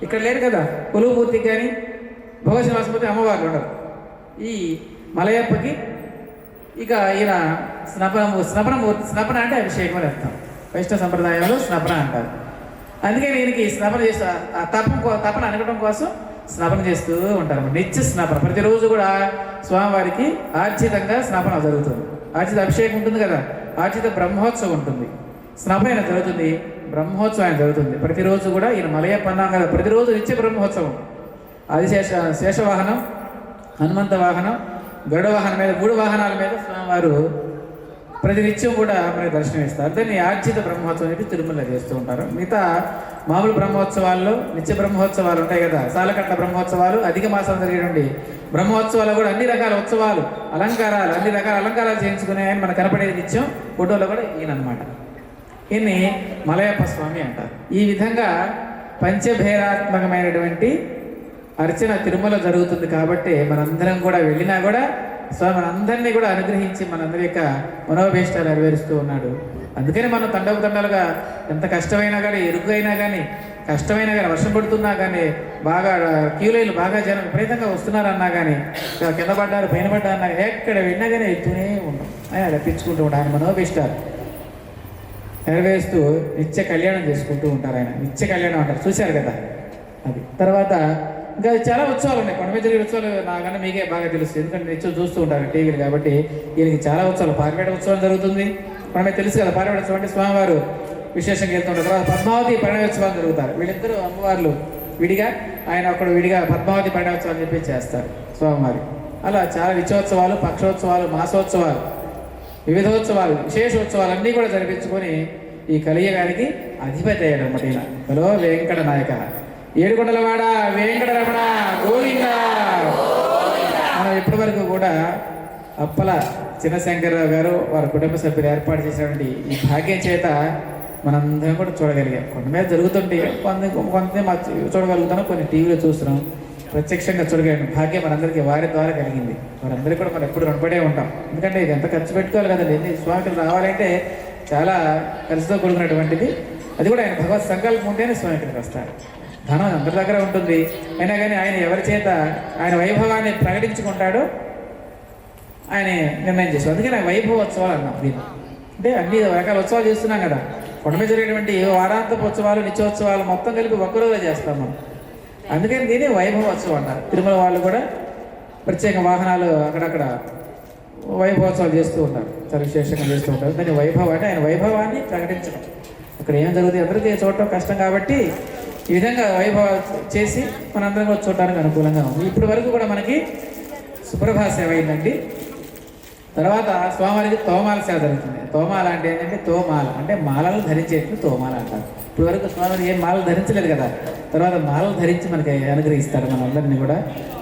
Speaker 5: ఇక్కడ లేరు కదా కొలువుమూర్తికి కానీ భోగశ్రీనివాసమూర్తి అమ్మవార్లు ఉండరు. ఈ మలయప్పకి ఇక ఈయన స్నపనమూర్తి. స్నపన అంటే అభిషేకం అని అర్థం. వైష్ణవ సంప్రదాయంలో స్నపన అంటారు. అందుకని ఈయనకి స్నపన చేస్తూ ఆ తపన అనగడం కోసం స్నపన చేస్తూ ఉంటారు. నిత్య స్నపన ప్రతిరోజు కూడా స్వామివారికి ఆర్జితంగా స్నపన జరుగుతుంది. ఆర్జిత అభిషేకం ఉంటుంది కదా, ఆర్జిత బ్రహ్మోత్సవం ఉంటుంది, స్నపన జరుగుతుంది, బ్రహ్మోత్సవం జరుగుతుంది. ప్రతిరోజు కూడా ఈయన మలయప్ప అన్నాం కదా, ప్రతిరోజు నిత్య బ్రహ్మోత్సవం. శేషవాహనం, హనుమంత వాహనం, గరుడ వాహనం మీద 3 వాహనాల మీద స్వామివారు ప్రతినిత్యం కూడా మనకి దర్శనం ఇస్తారు. దాన్ని ఆర్జిత బ్రహ్మోత్సవం చెప్పి తిరుమల చేస్తూ ఉంటారు. మిగతా మామూలు బ్రహ్మోత్సవాల్లో నిత్య బ్రహ్మోత్సవాలు ఉంటాయి కదా, సాలకట్ల బ్రహ్మోత్సవాలు, అధిక మాసం జరిగేటువంటి బ్రహ్మోత్సవాలు కూడా అన్ని రకాల ఉత్సవాలు, అలంకారాలు, అన్ని రకాల అలంకారాలు చేయించుకునే మనకు కనపడేది నిత్యం ఫోటోలో కూడా ఈయనమాట. ఈయన్ని మలయప్ప స్వామి అంటారు. ఈ విధంగా పంచభేదాత్మకమైనటువంటి అర్చన తిరుమల జరుగుతుంది. కాబట్టి మనందరం కూడా వెళ్ళినా కూడా స్వామి మనందరినీ కూడా అనుగ్రహించి మనందరి యొక్క మనోభీష్టాలు నెరవేరుస్తూ ఉన్నాడు. అందుకని మనం తండలుగా ఎంత కష్టమైనా కానీ, ఇరుకు అయినా కానీ, కష్టమైనా కానీ, వర్షం పడుతున్నా కానీ, బాగా క్యూలైన్లు బాగా జనం విపరీతంగా వస్తున్నారన్నా కానీ, కింద పడ్డారు పైన పడ్డారన్నా ఎక్కడ వెళ్ళినా కానీ వెళ్తూనే ఉంటాం. ఆయన రప్పించుకుంటూ ఉంటారు. ఆయన మనోభీష్టాలు నెరవేరుస్తూ నిత్య కళ్యాణం చేసుకుంటూ ఉంటారు. ఆయన నిత్య కళ్యాణం అంటారు, చూశారు కదా అది. తర్వాత ఇంకా చాలా ఉత్సవాలు ఉన్నాయి. కొండ మీద జరిగే ఉత్సవాలు నాకన్నా మీకే బాగా తెలుస్తుంది, ఎందుకంటే నిత్యం చూస్తూ ఉంటారు టీవీలు. కాబట్టి వీళ్ళకి చాలా ఉత్సవాలు, పారిపేట ఉత్సవం జరుగుతుంది. మనమే తెలుసు కదా, పారిపేట ఉత్సవం అంటే స్వామివారు విశేషంగా వెళ్తుంటారు. తర్వాత పద్మావతి పరిణయోత్సవాలు జరుగుతారు. వీళ్ళిద్దరూ అమ్మవార్లు విడిగా, ఆయన ఒకడు విడిగా పద్మావతి పరిణయోత్సవం అని చెప్పి చేస్తారు స్వామివారి. అలా చాలా నిత్యోత్సవాలు, పక్షోత్సవాలు, మాసోత్సవాలు, వివిధోత్సవాలు, విశేషోత్సవాలు అన్నీ కూడా జరిపించుకొని ఈ కలియుగానికి అధిపతి అయ్యాడు అన్నమాట ఈయన. హలో వెంకట నాయక, ఏడుకొండలవాడ వెంకటరమణ గోవింద. మనం ఇప్పటి వరకు కూడా అప్పల చిన్నశంకరరావు గారు వారి కుటుంబ సభ్యులు ఏర్పాటు చేసినటువంటి ఈ భాగ్యం చేత మనందరం కూడా చూడగలిగాం. కొండ మీద జరుగుతుంటే కొంత చూడగలుగుతాం, కొన్ని టీవీలో చూస్తున్నాం, ప్రత్యక్షంగా చూడగలిగిన భాగ్యం మనందరికీ వారి ద్వారా కలిగింది. వారందరికీ కూడా మనం ఎప్పుడు రుణపడే ఉంటాం. ఎందుకంటే ఇది ఎంత ఖర్చు పెట్టుకోవాలి కదండి. ఎన్ని స్వామికి రావాలంటే చాలా ఖర్చుతో కూడుకున్నటువంటిది. అది కూడా ఆయన భగవత్ సంకల్పం ఉంటేనే స్వామికి వస్తారు. ధనం అందరి దగ్గర ఉంటుంది, అయినా కానీ ఆయన ఎవరి చేత ఆయన వైభవాన్ని ప్రకటించుకుంటాడో ఆయన నిర్ణయం చేశారు. అందుకే నాకు వైభవోత్సవాలు అన్నాం దీన్ని. అంటే అన్ని రకాల ఉత్సవాలు చేస్తున్నాం కదా. కొండ మీద జరిగేటువంటి వారాంతపు ఉత్సవాలు, నిత్యోత్సవాలు మొత్తం కలిపి ఒక్కరోజే చేస్తాం మనం. అందుకని దీన్ని వైభవోత్సవం అంటారు. తిరుమల వాళ్ళు కూడా ప్రత్యేక వాహనాలు అక్కడక్కడ వైభవోత్సవాలు చేస్తూ ఉంటారు, చాలా విశేషంగా చేస్తూ ఉంటారు. దాన్ని వైభవం అంటే ఆయన వైభవాన్ని ప్రకటించడం. అక్కడ ఏం జరుగుతుంది అందరికీ చూడటం కష్టం కాబట్టి ఈ విధంగా వైభవం చేసి మనందరం కూడా చూడడానికి అనుకూలంగా ఉంది. ఇప్పటి వరకు కూడా మనకి సుప్రభాత సేవ అయిందండి. తర్వాత స్వామివారికి తోమాల సేవ జరుగుతుంది. తోమాల అంటే ఏంటంటే తోమాల అంటే మాలలు ధరించేట్లు తోమాల అంటారు. ఇప్పుడు వరకు స్వామివారి ఏం మాలలు ధరించలేదు కదా, తర్వాత మాలలు ధరించి మనకి అనుగ్రహిస్తారు మనందరినీ కూడా.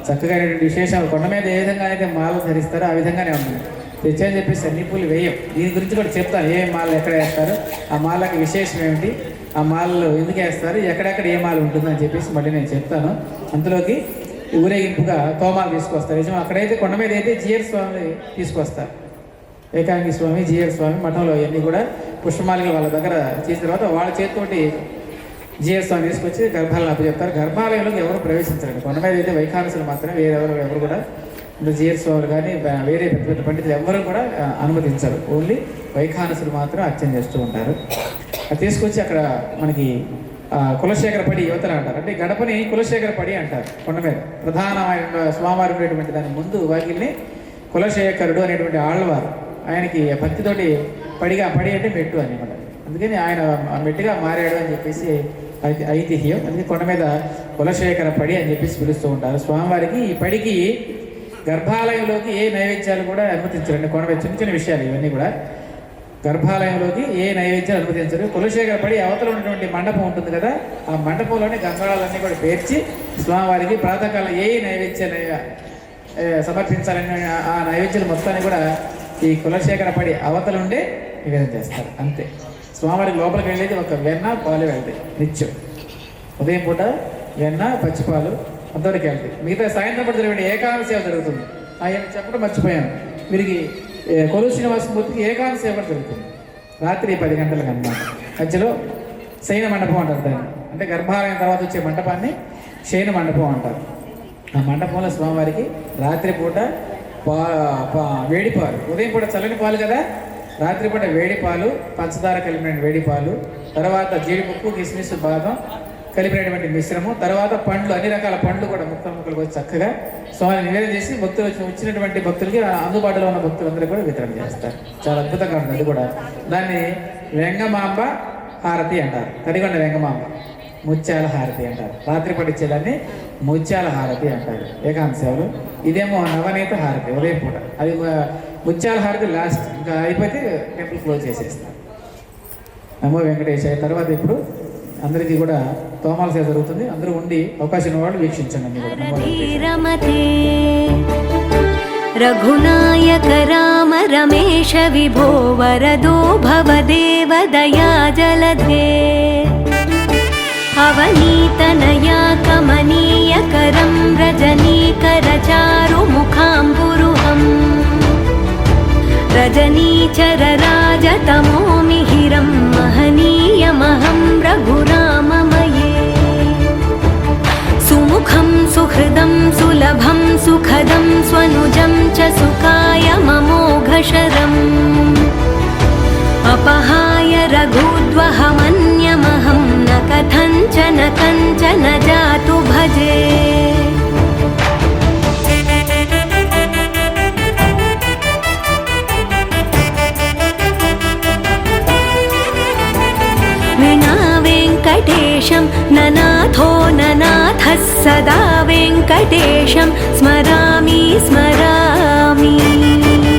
Speaker 5: చక్కగా విశేషాలు కొండ మీద ఏ విధంగా అయితే మాలలు ధరిస్తారో ఆ విధంగానే ఉంటుంది. తెచ్చని చెప్పేసి అన్ని పూలు వేయం. దీని గురించి కూడా చెప్తాను, ఏ మాల ఎక్కడ వేస్తారు, ఆ మాలకి విశేషం ఏమిటి, ఆ మాలలు ఎందుకు వేస్తారు, ఎక్కడెక్కడ ఏ మాల ఉంటుందని చెప్పేసి మళ్ళీ నేను చెప్తాను. అంతలోకి ఊరేగింపుగా తోమాలు తీసుకొస్తారు. నిజం అక్కడైతే కొండ మీద అయితే జిఆర్ స్వామిని తీసుకొస్తారు. ఏకాంగి స్వామి, జిఆర్ స్వామి మఠంలో ఇవన్నీ కూడా పుష్పమాలిక వాళ్ళ దగ్గర చేసిన తర్వాత వాళ్ళ చేతితోటి జిఆర్ స్వామి తీసుకొచ్చి గర్భాలను అప్పచెప్తారు. గర్భాలయంలోకి ఎవరు ప్రవేశించరండి. కొండ మీద అయితే వైఖానసులు మాత్రమే, ఎవరు కూడా జిఆర్ స్వాములు కానీ వేరే పెద్ద పెద్ద పండితులు ఎవరు కూడా అనుమతించరు. ఓన్లీ వైఖానసులు మాత్రం అర్చన చేస్తూ ఉంటారు. అది తీసుకొచ్చి అక్కడ మనకి కులశేఖర పడి యువతలు అంటారు. అంటే గడపని కులశేఖర పడి అంటారు. కొండ మీద ప్రధానమైన స్వామివారు ఉండేటువంటి దాని ముందు వాకిల్ని కులశేఖరుడు అనేటువంటి ఆళ్ళవారు, ఆయనకి భక్తితోటి పడి అంటే మెట్టు అనమాట. అందుకని ఆయన మెట్టుగా మారాడు అని చెప్పేసి ఐతిహ్యం. అందుకే కొండ మీద కులశేఖర పడి అని చెప్పేసి పిలుస్తూ ఉంటారు. స్వామివారికి ఈ పడికి గర్భాలయంలోకి ఏ నైవేద్యాలు కూడా అనుమతించరండి. కొండ మీద చిన్న చిన్న విషయాలు ఇవన్నీ కూడా. గర్భాలయంలోకి ఏ నైవేద్యాలు అనుమతించరు. కులశేఖర పడి అవతల ఉన్నటువంటి మండపం ఉంటుంది కదా, ఆ మండపంలోనే గంగాళాలన్నీ కూడా పేర్చి స్వామివారికి ప్రాతకాలం ఏ నైవేద్యాలు సమర్పించాలని ఆ నైవేద్యాలు మొత్తాన్ని కూడా ఈ కులశేఖర పడి అవతల ఉండే నివేదన చేస్తారు. అంతే. స్వామివారికి లోపలికి వెళ్ళేది ఒక వెన్న పాలు వెళ్తాయి నిత్యం. ఉదయం పూట వెన్న పచ్చిపాలు అంతవరకు వెళ్తాయి. మిగతా సాయంత్రం పూట జరిగే ఏకాదశి సేవ జరుగుతుంది. ఆయన చెప్పడం మర్చిపోయాను. వీరికి కొలువు శ్రీనివాసమూర్తికి ఏకాదశి సేవ జరుగుతుంది రాత్రి 10 గంటలకు అన్నమాట. మధ్యలో శయన మండపం అంటారు దాన్ని. అంటే గర్భాలయం తర్వాత వచ్చే మండపాన్ని శయన మండపం అంటారు. ఆ మండపంలో స్వామివారికి రాత్రిపూట వేడిపాలు, ఉదయం పూట చల్లని పాలు కదా, రాత్రిపూట వేడిపాలు, పంచదార కలిపిన వేడిపాలు, తర్వాత జీడిపప్పు, కిస్మిస్, బాదం కలిపినటువంటి మిశ్రమం, తర్వాత పండ్లు, అన్ని రకాల పండ్లు కూడా ముక్కలు వచ్చి చక్కగా స్వామిని నివేదన చేసి భక్తులు వచ్చినటువంటి భక్తులకి అందుబాటులో ఉన్న భక్తులందరూ కూడా వితరణ చేస్తారు. చాలా అద్భుతంగా ఉంటుంది. అది కూడా దాన్ని వెంగమాంబ హారతి అంటారు. తడిగొండ వెంగమాంబ ముత్యాల హారతి అంటారు. రాత్రి పట్టించేదాన్ని ముత్యాల హారతి అంటారు ఏకాంత సేవలు. ఇదేమో నవనీత హారతి ఉదయం పూట. అది ముత్యాల హారతి లాస్ట్, ఇంకా అయిపోతే టెంపుల్ క్లోజ్ చేసేస్తారు. నమో వెంకటేశ్వర. తర్వాత ఇప్పుడు అందరికీ కూడా తోమాల సేవ జరుగుతుంది. అందరూ ఉండి అవకాశం ఉన్నవాళ్ళు వీక్షించండి.
Speaker 1: రఘునాయక రామ రమేశ విభో వరదో భవదేవ దయా జలధే అవనీతనయా కమనీయకరం రజనీకర చారు ముఖాంబురుహం రజనీచర రాజతమో మిహిరం మహనీయమహం రఘురామమయే సుముఖం సుహృదం సులభం సుఖదం స్వనుజం చ సుఖాయ మమోఘశరం अपहाय रघुद्वहमन्यमहं न कथञ्चन कञ्चन जातु भजे विना वेङ्कटेशं ननाथो ननाथः सदा वेङ्कटेशं स्मरामि स्मरामि स्मरामि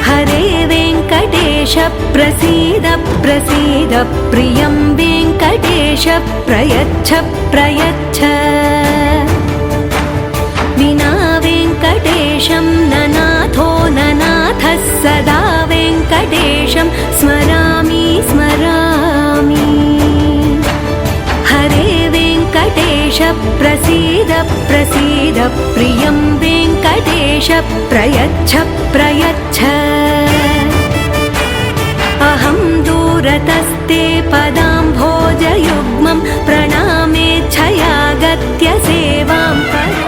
Speaker 1: हरे वेङ्कटेश प्रसीद प्रसीद प्रियं वेङ्कटेश प्रयच्छ प्रयच्छ विना वेङ्कटेशं ननाथो ननाथः सदा वेङ्कटेशं स्मरामि स्मरामि हरे वेङ्कटेश प्रसीद प्रसीद प्रियं वेङ्कटेश प्रयच्छ प्रयच्छ अहं दूरतस्ते पदाम्भोजयुग्मं प्रणामेच्छयागत्य सेवां करोमि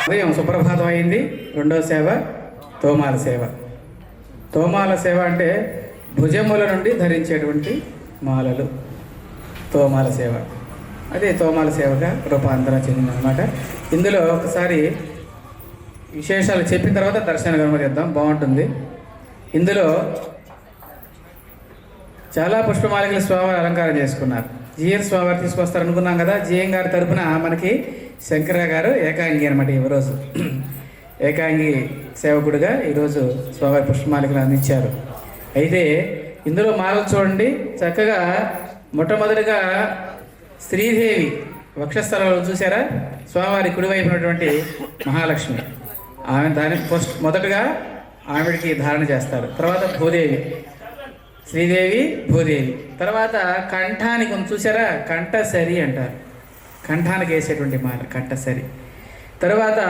Speaker 5: ఉదయం సుప్రభాతం అయింది. రెండవ సేవ తోమాల సేవ. తోమాల సేవ అంటే భుజముల నుండి ధరించేటువంటి మాలలు, తోమాల సేవ. అదే తోమాల సేవగా రూపాంతరం చెందిందనమాట. ఇందులో ఒకసారి విశేషాలు చెప్పిన తర్వాత దర్శన గమనిద్దాం, బాగుంటుంది. ఇందులో చాలా పుష్పమాలికలు స్వామివారి అలంకారం చేసుకున్నారు. జిఎన్ స్వామివారు తీసుకొస్తారు అనుకున్నాం కదా. జిఎం గారి తరపున మనకి శంకర గారు ఏకాంగి అనమాట. ఈరోజు ఏకాంగి సేవకుడిగా ఈరోజు స్వామివారి పుష్పమాలికలు అందించారు. అయితే ఇందులో మాలలు చూడండి చక్కగా. మొట్టమొదటిగా శ్రీదేవి వక్షస్థలంలో చూసారా, స్వామివారి కుడివైపు ఉన్నటువంటి మహాలక్ష్మి, ఆమె దాని మొదటగా ఆవిడికి ధారణ చేస్తారు. తర్వాత భూదేవి, శ్రీదేవి భూదేవి. తర్వాత కంఠానికి ఉంది చూసారా, కంఠసరి అంటారు. కంఠానికి వేసేటువంటి మాల కంఠసరి. తర్వాత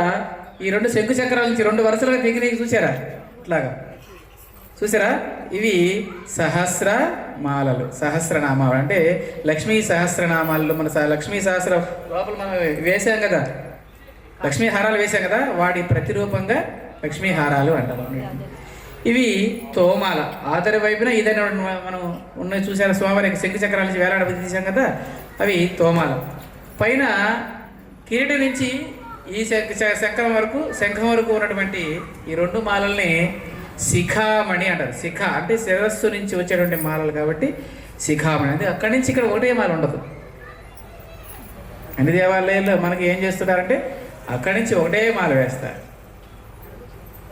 Speaker 5: ఈ రెండు శంకు చక్రాల నుంచి రెండు వరుసలుగా దిగినవి చూసారా, ఇట్లాగా చూసారా, ఇవి సహస్ర మాలలు, సహస్రనామాలు. అంటే లక్ష్మీ సహస్రనామాలు. మన లక్ష్మీ సహస్ర లోపల మనం వేసాం కదా, లక్ష్మీ హారాలు వేసాం కదా, వాటి ప్రతిరూపంగా లక్ష్మీ హారాలు అంటారు. ఇవి తోమాల. ఆదరి వైపున ఇదైనా మనం ఉన్న చూసారా, స్వామివారికి శంకు చక్రాల నుంచి వేలాడ తీసాం కదా, అవి తోమాల. పైన కిరీటం నుంచి ఈ శంఖం వరకు ఉన్నటువంటి ఈ రెండు మాలల్ని శిఖామణి అంటారు. శిఖ అంటే శిరస్సు నుంచి వచ్చేటువంటి మాలలు కాబట్టి శిఖామణి. అంటే అక్కడి నుంచి ఇక్కడ ఒకటే మాల ఉండదు. అన్ని దేవాలయాల్లో మనకి ఏం చేస్తున్నారంటే అక్కడి నుంచి ఒకటే మాల వేస్తారు.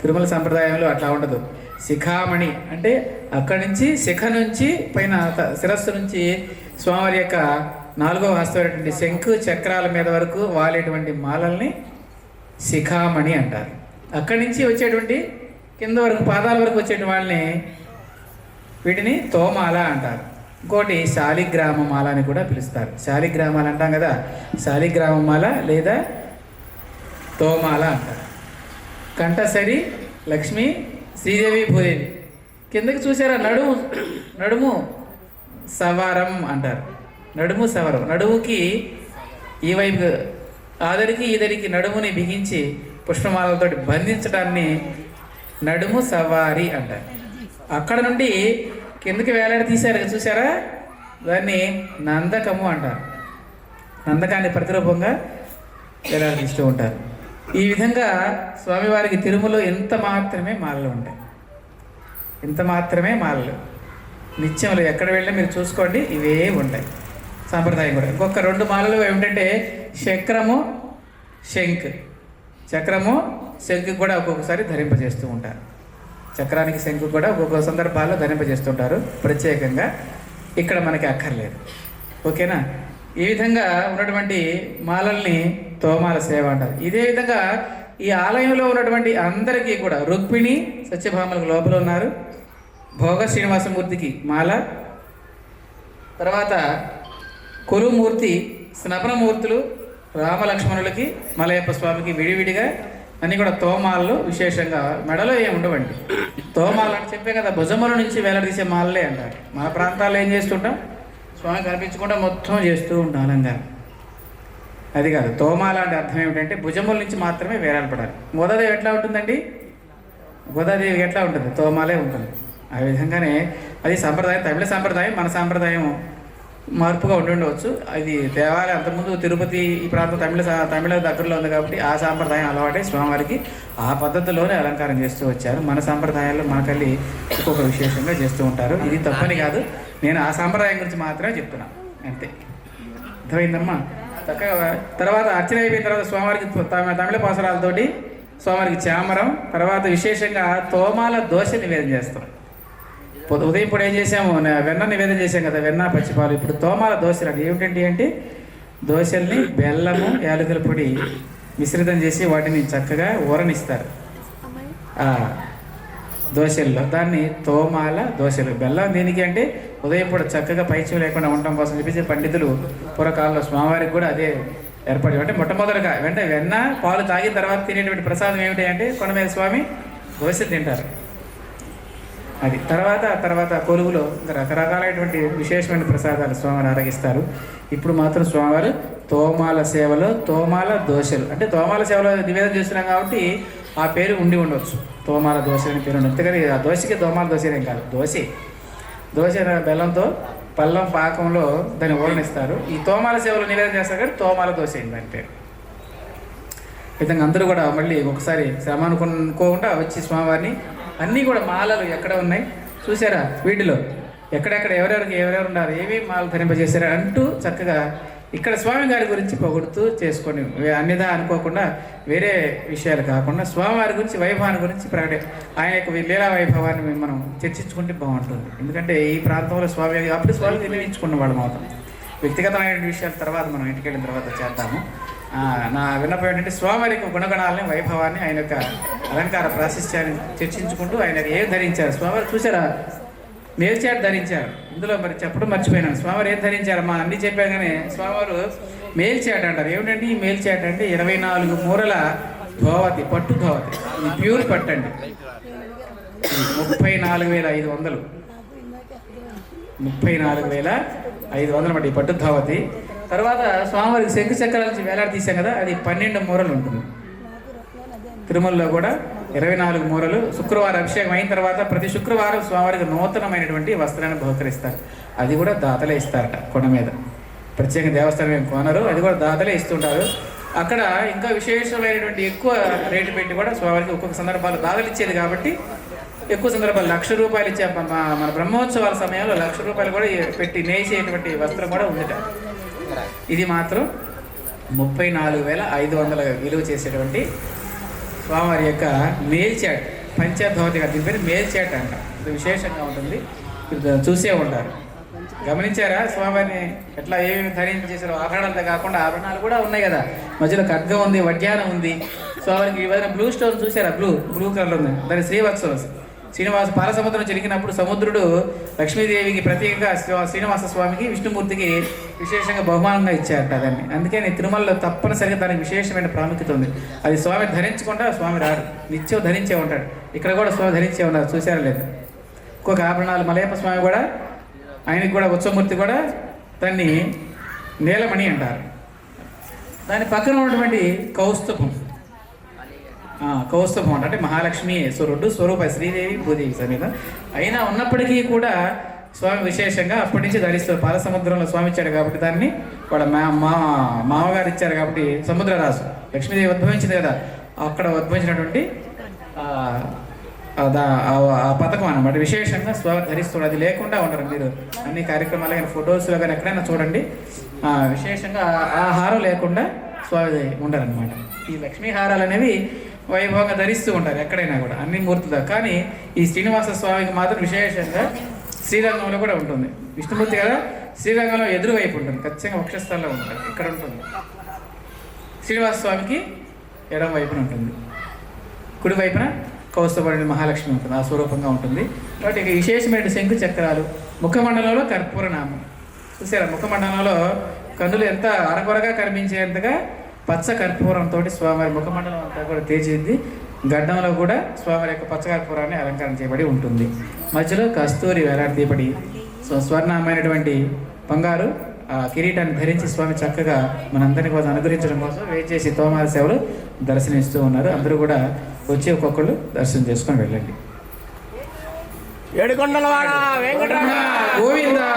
Speaker 5: తిరుమల సంప్రదాయంలో అట్లా ఉండదు. శిఖామణి అంటే అక్కడి నుంచి శిఖ నుంచి పైన శిరస్సు నుంచి స్వామివారి యొక్క 4వ హస్తమైనటువంటి శంఖు చక్రాల మీద వరకు వాలేటువంటి మాలల్ని శిఖామణి అంటారు. అక్కడి నుంచి వచ్చేటువంటి కింద వరకు పాదాల వరకు వచ్చేటువంటి వాళ్ళని వీటిని తోమాల అంటారు. ఇంకోటి శాలిగ్రామ మాల అని కూడా పిలుస్తారు. శాలిగ్రామాలు అంటాం కదా, శాలిగ్రామ మాల లేదా తోమాల అంటారు. కంఠసరి లక్ష్మి, శ్రీదేవి భూదేవి. కిందకి చూసారా, నడుము సవరం అంటారు. నడుము సవరం. నడుముకి ఈ వైపు ఆదరికి ఈదరికి నడుముని బిగించి పుష్పమాలతో బంధించడాన్ని నడుము సవారి అంటారు. అక్కడ నుండి కిందకి వేలాడి తీశారు చూసారా, దాన్ని నందకము అంటారు. నందకాన్ని ప్రతిరూపంగా వేలాడి తీస్తూ ఉంటారు. ఈ విధంగా స్వామివారికి తిరుమలలో ఎంత మాత్రమే మాలలు ఉంటాయి, ఇంత మాత్రమే మాలలు. నిత్యములు ఎక్కడ వెళ్ళినా మీరు చూసుకోండి, ఇవే ఉంటాయి. సాంప్రదాయం కూడా. ఇంకొక 2 మాలలు ఏమిటంటే చక్రము శంఖ్. చక్రము శంఖు కూడా ఒక్కొక్కసారి ధరింపజేస్తూ ఉంటారు. చక్రానికి శంఖు కూడా ఒక్కొక్క సందర్భాల్లో ధరింపజేస్తుంటారు ప్రత్యేకంగా. ఇక్కడ మనకి అక్కర్లేదు. ఓకేనా. ఈ విధంగా ఉన్నటువంటి మాలల్ని తోమాల సేవ అంటారు. ఇదే విధంగా ఈ ఆలయంలో ఉన్నటువంటి అందరికీ కూడా రుక్మిణి సత్యభామలకు లోపల ఉన్నారు. భోగ శ్రీనివాసమూర్తికి మాల, తర్వాత కురుమూర్తి స్నపనమూర్తులు రామలక్ష్మణులకి మలయప్ప స్వామికి విడివిడిగా అన్నీ కూడా తోమాలలో విశేషంగా. మెడలో ఏమి ఉండవండి. తోమాలు అని చెప్పే కదా, భుజముల నుంచి వేలాడదీసే మాలలే అంటారు. మన ప్రాంతాల్లో ఏం చేస్తుంటాం, స్వామి కనిపించకుండా మొత్తం చేస్తూ ఉంటాం అలంకారం. అది కాదు. తోమాల అంటే అర్థం ఏమిటంటే భుజముల నుంచి మాత్రమే వేలాడపడాలి. గోదాదేవి ఎట్లా ఉంటుందండి, గోదాదేవి ఎట్లా ఉంటుంది, తోమాలే ఉంటుంది. ఆ విధంగానే అది సంప్రదాయం, తమిళ సంప్రదాయం. మన సంప్రదాయం మార్పుగా ఉండవచ్చు. అది దేవాలయం అంతకుముందు తిరుపతి ఈ ప్రాంతం తమిళ దగ్గరలో ఉంది కాబట్టి ఆ సాంప్రదాయం అలవాటే స్వామివారికి ఆ పద్ధతిలోనే అలంకారం చేస్తూ వచ్చారు. మన సాంప్రదాయాల్లో మనకల్లి ఒక్కొక్క విశేషంగా చేస్తూ ఉంటారు. ఇది తప్పని కాదు, నేను ఆ సాంప్రదాయం గురించి మాత్రమే చెప్తున్నాను అంతే. అర్థమైందమ్మా. చక్కగా తర్వాత అర్చన అయిపోయిన తర్వాత స్వామివారికి తమిళ పాసరాలతోటి స్వామివారికి చామరం, తర్వాత విశేషంగా తోమాల దోశ నివేదన చేస్తాం. ఉదయం ఇప్పుడు ఏం చేసాము, వెన్న నివేదన చేసాం కదా, వెన్న పచ్చిపాలు. ఇప్పుడు తోమాల దోశలు అంటే ఏమిటండి అంటే దోశల్ని బెల్లము యాలకుల పొడి మిశ్రితం చేసి వాటిని చక్కగా ఊరనిస్తారు దోశల్లో. దాన్ని తోమాల దోశలు. బెల్లం దేనికి అంటే ఉదయం పూట చక్కగా పైచం లేకుండా ఉండటం కోసం చెప్పేసి పండితులు పూర్వకాలంలో స్వామివారికి కూడా అదే ఏర్పడి. అంటే మొట్టమొదటిగా వెన్న పాలు తాగిన తర్వాత తినేటువంటి ప్రసాదం ఏమిటి అంటే కొండమీద స్వామి దోశ తింటారు. అది తర్వాత కొలువులో రకరకాలైనటువంటి విశేషమైన ప్రసాదాలు స్వామివారు ఆరగిస్తారు. ఇప్పుడు మాత్రం స్వామివారు తోమాల సేవలో తోమాల దోశలు, అంటే తోమాల సేవలో నివేదన చేస్తున్నాం కాబట్టి ఆ పేరు ఉండవచ్చు, తోమాల దోశ అని పేరు ఉండదు. అంతేకాని ఆ దోశకి తోమాల దోశ ఏం కాదు, దోశ బెల్లంతో పల్లం పాకంలో దాన్ని ఓడనిస్తారు. ఈ తోమాల సేవలో నివేదన చేస్తారు కానీ తోమాల దోశ అయింది దాని పేరు. విధంగా అందరూ కూడా మళ్ళీ ఒకసారి శ్రమ అనుకోకుండా వచ్చి స్వామివారిని అన్నీ కూడా మాలలు ఎక్కడ ఉన్నాయి చూసారా, వీటిలో ఎక్కడెక్కడ ఎవరెవరు ఉన్నారు, ఏమేమి మాలలు ధరింపజేశారా అంటూ చక్కగా ఇక్కడ స్వామి గారి గురించి పొగుడుతూ చేసుకోండి. అన్నిదా అనుకోకుండా వేరే విషయాలు కాకుండా స్వామివారి గురించి వైభవాన్ని గురించి ఆయన యొక్క లీలా వైభవాన్ని మనం చర్చించుకుంటే బాగుంటుంది. ఎందుకంటే ఈ ప్రాంతంలో స్వామి అప్పుడు స్వామి నిర్ణయించుకున్న వాళ్ళం అవుతాం. వ్యక్తిగతమైన విషయాల తర్వాత మనం ఇంటికి వెళ్ళిన తర్వాత చేద్దాము. నా విన్నపం ఏంటంటే స్వామివారి యొక్క గుణగణాలని వైభవాన్ని ఆయన యొక్క అలంకార ప్రాశస్త్యాన్ని చర్చించుకుంటూ ఆయన ఏం ధరించారు స్వామివారు చూసారా, మేల్చాట్ ధరించారు. ఇందులో మరి చెప్పడం మర్చిపోయినాను, స్వామివారు ఏం ధరించారమ్మా అన్నీ చెప్పారు కానీ స్వామివారు మేల్చాట్ అంటారు. ఏమిటండి ఈ మేల్చాట్ అంటే 24 మూరల ధోవతి, పట్టు ధోవతి, ఇది ప్యూర్ పట్టు అండి. 34,500 34,500 బట్టి పట్టు ధావతి. తర్వాత స్వామివారికి శంకు చక్రాల నుంచి వేలాడి తీసాం కదా, అది 12 మూరలు ఉంటుంది. తిరుమలలో కూడా 24 మూరలు. శుక్రవారం అభిషేకం అయిన తర్వాత ప్రతి శుక్రవారం స్వామివారికి నూతనమైనటువంటి వస్త్రాన్ని బహుకరిస్తారు. అది కూడా దాతలే ఇస్తారట, కొండ మీద ప్రత్యేక దేవస్థానం ఏం కొనరు, అది కూడా దాతలే ఇస్తుంటారు. అక్కడ ఇంకా విశేషమైనటువంటి ఎక్కువ రేటు పెట్టి కూడా స్వామివారికి ఒక్కొక్క సందర్భాలు దాతలు ఇచ్చేది కాబట్టి ఎక్కువ సందర్భాలు ₹1,00,000 ఇచ్చే మన బ్రహ్మోత్సవాల సమయంలో ₹1,00,000 కూడా పెట్టి నేసేటువంటి వస్త్రం కూడా ఉందిట. ఇది మాత్రం 34,500 విలువ చేసేటువంటి స్వామివారి యొక్క మేల్చాట్ పంచధోతిగా, దీని పేరు మేల్చాట్ అంట. ఇది విశేషంగా ఉంటుంది, చూసే ఉంటారు. గమనించారా స్వామివారిని ఎట్లా ఏమేమి ధరించేసారో? ఆభరణాలతో కాకుండా ఆభరణాలు కూడా ఉన్నాయి కదా, మధ్యలో ఖడ్గం ఉంది, వడ్యానం ఉంది. స్వామివారికి ఏదైనా బ్లూ స్టోన్ చూసారా, బ్లూ కలర్ ఉంది, దాని శ్రీవత్సం. శ్రీనివాస పాలసముద్రం చిరికినప్పుడు సముద్రుడు లక్ష్మీదేవికి ప్రత్యేకంగా శ్రీనివాస స్వామికి విష్ణుమూర్తికి విశేషంగా బహుమానంగా ఇచ్చారట దాన్ని. అందుకని తిరుమలలో తప్పనిసరిగా దానికి విశేషమైన ప్రాముఖ్యత ఉంది. అది స్వామి ధరించకుండా స్వామి రాడు, నిత్యం ధరించే ఉంటాడు. ఇక్కడ కూడా స్వామి ధరించే ఉన్నారు, చూసారా లేదు? ఇంకొక ఆభరణాలు మలయప్ప స్వామి కూడా, ఆయనకి కూడా ఉత్సవమూర్తి కూడా దాన్ని నీలమణి అంటారు. దాని పక్కన ఉన్నటువంటి కౌస్తుభం అంటే మహాలక్ష్మి స్వరూప శ్రీదేవి భూదేవి సమేత అయినా ఉన్నప్పటికీ కూడా స్వామి విశేషంగా అప్పటి నుంచి ధరిస్తారు. పాలసముద్రంలో స్వామి ఇచ్చాడు కాబట్టి దాన్ని వాళ్ళ మామగారు ఇచ్చారు కాబట్టి సముద్రరాజు లక్ష్మీదేవి ఉద్భవించింది కదా, అక్కడ ఉద్భవించినటువంటి ఆ పథకం అన్నమాట. విశేషంగా స్వామి ధరిస్తాడు, అది లేకుండా ఉండరు. మీరు అన్ని కార్యక్రమాలు కానీ ఫొటోస్లో కానీ ఎక్కడైనా చూడండి, విశేషంగా ఆ హారం లేకుండా స్వామి ఉండరన్నమాట. ఈ లక్ష్మీ హారాలు అనేవి వైభవంగా ధరిస్తూ ఉంటారు ఎక్కడైనా కూడా, అన్ని మూర్తులు. కానీ ఈ శ్రీనివాస స్వామికి మాత్రం విశేషంగా శ్రీరంగంలో కూడా ఉంటుంది. విష్ణుమూర్తి కదా, శ్రీరంగంలో ఎదురు వైపు ఉంటుంది, ఖచ్చితంగా వక్షస్థలంలో ఉంటుంది, ఇక్కడ ఉంటుంది. శ్రీనివాస స్వామికి ఎడమ వైపున ఉంటుంది, కుడి వైపున కౌస్తుభుడి మహాలక్ష్మి ఉంటుంది, ఆ స్వరూపంగా ఉంటుంది. కాబట్టి ఇక విశేషమైన శంకు చక్రాలు. ముఖమండలంలో కర్పూర నామం చూసారా, ముఖమండలంలో కన్నులు ఎంత అరకొరగా కనిపించేంతగా పచ్చ కర్పూరంతో స్వామివారి ముఖమండలం అంతా కూడా తీర్చిది. గడ్డంలో కూడా స్వామివారి యొక్క పచ్చ కర్పూరాన్ని అలంకరణ చేయబడి ఉంటుంది. మధ్యలో కస్తూరి వేలాడదీపడి స్వర్ణమైనటువంటి బంగారు కిరీటాన్ని ధరించి స్వామి చక్కగా మనందరినీ కోసం అనుగ్రహించడం కోసం వేచేసి తోమాల సేవలు దర్శనమిస్తూ ఉన్నారు. అందరూ కూడా వచ్చి ఒక్కొక్కళ్ళు దర్శనం చేసుకొని వెళ్ళండి.
Speaker 2: ఏడుకొండలవాడ వెంకటరమణ
Speaker 5: గోవిందా.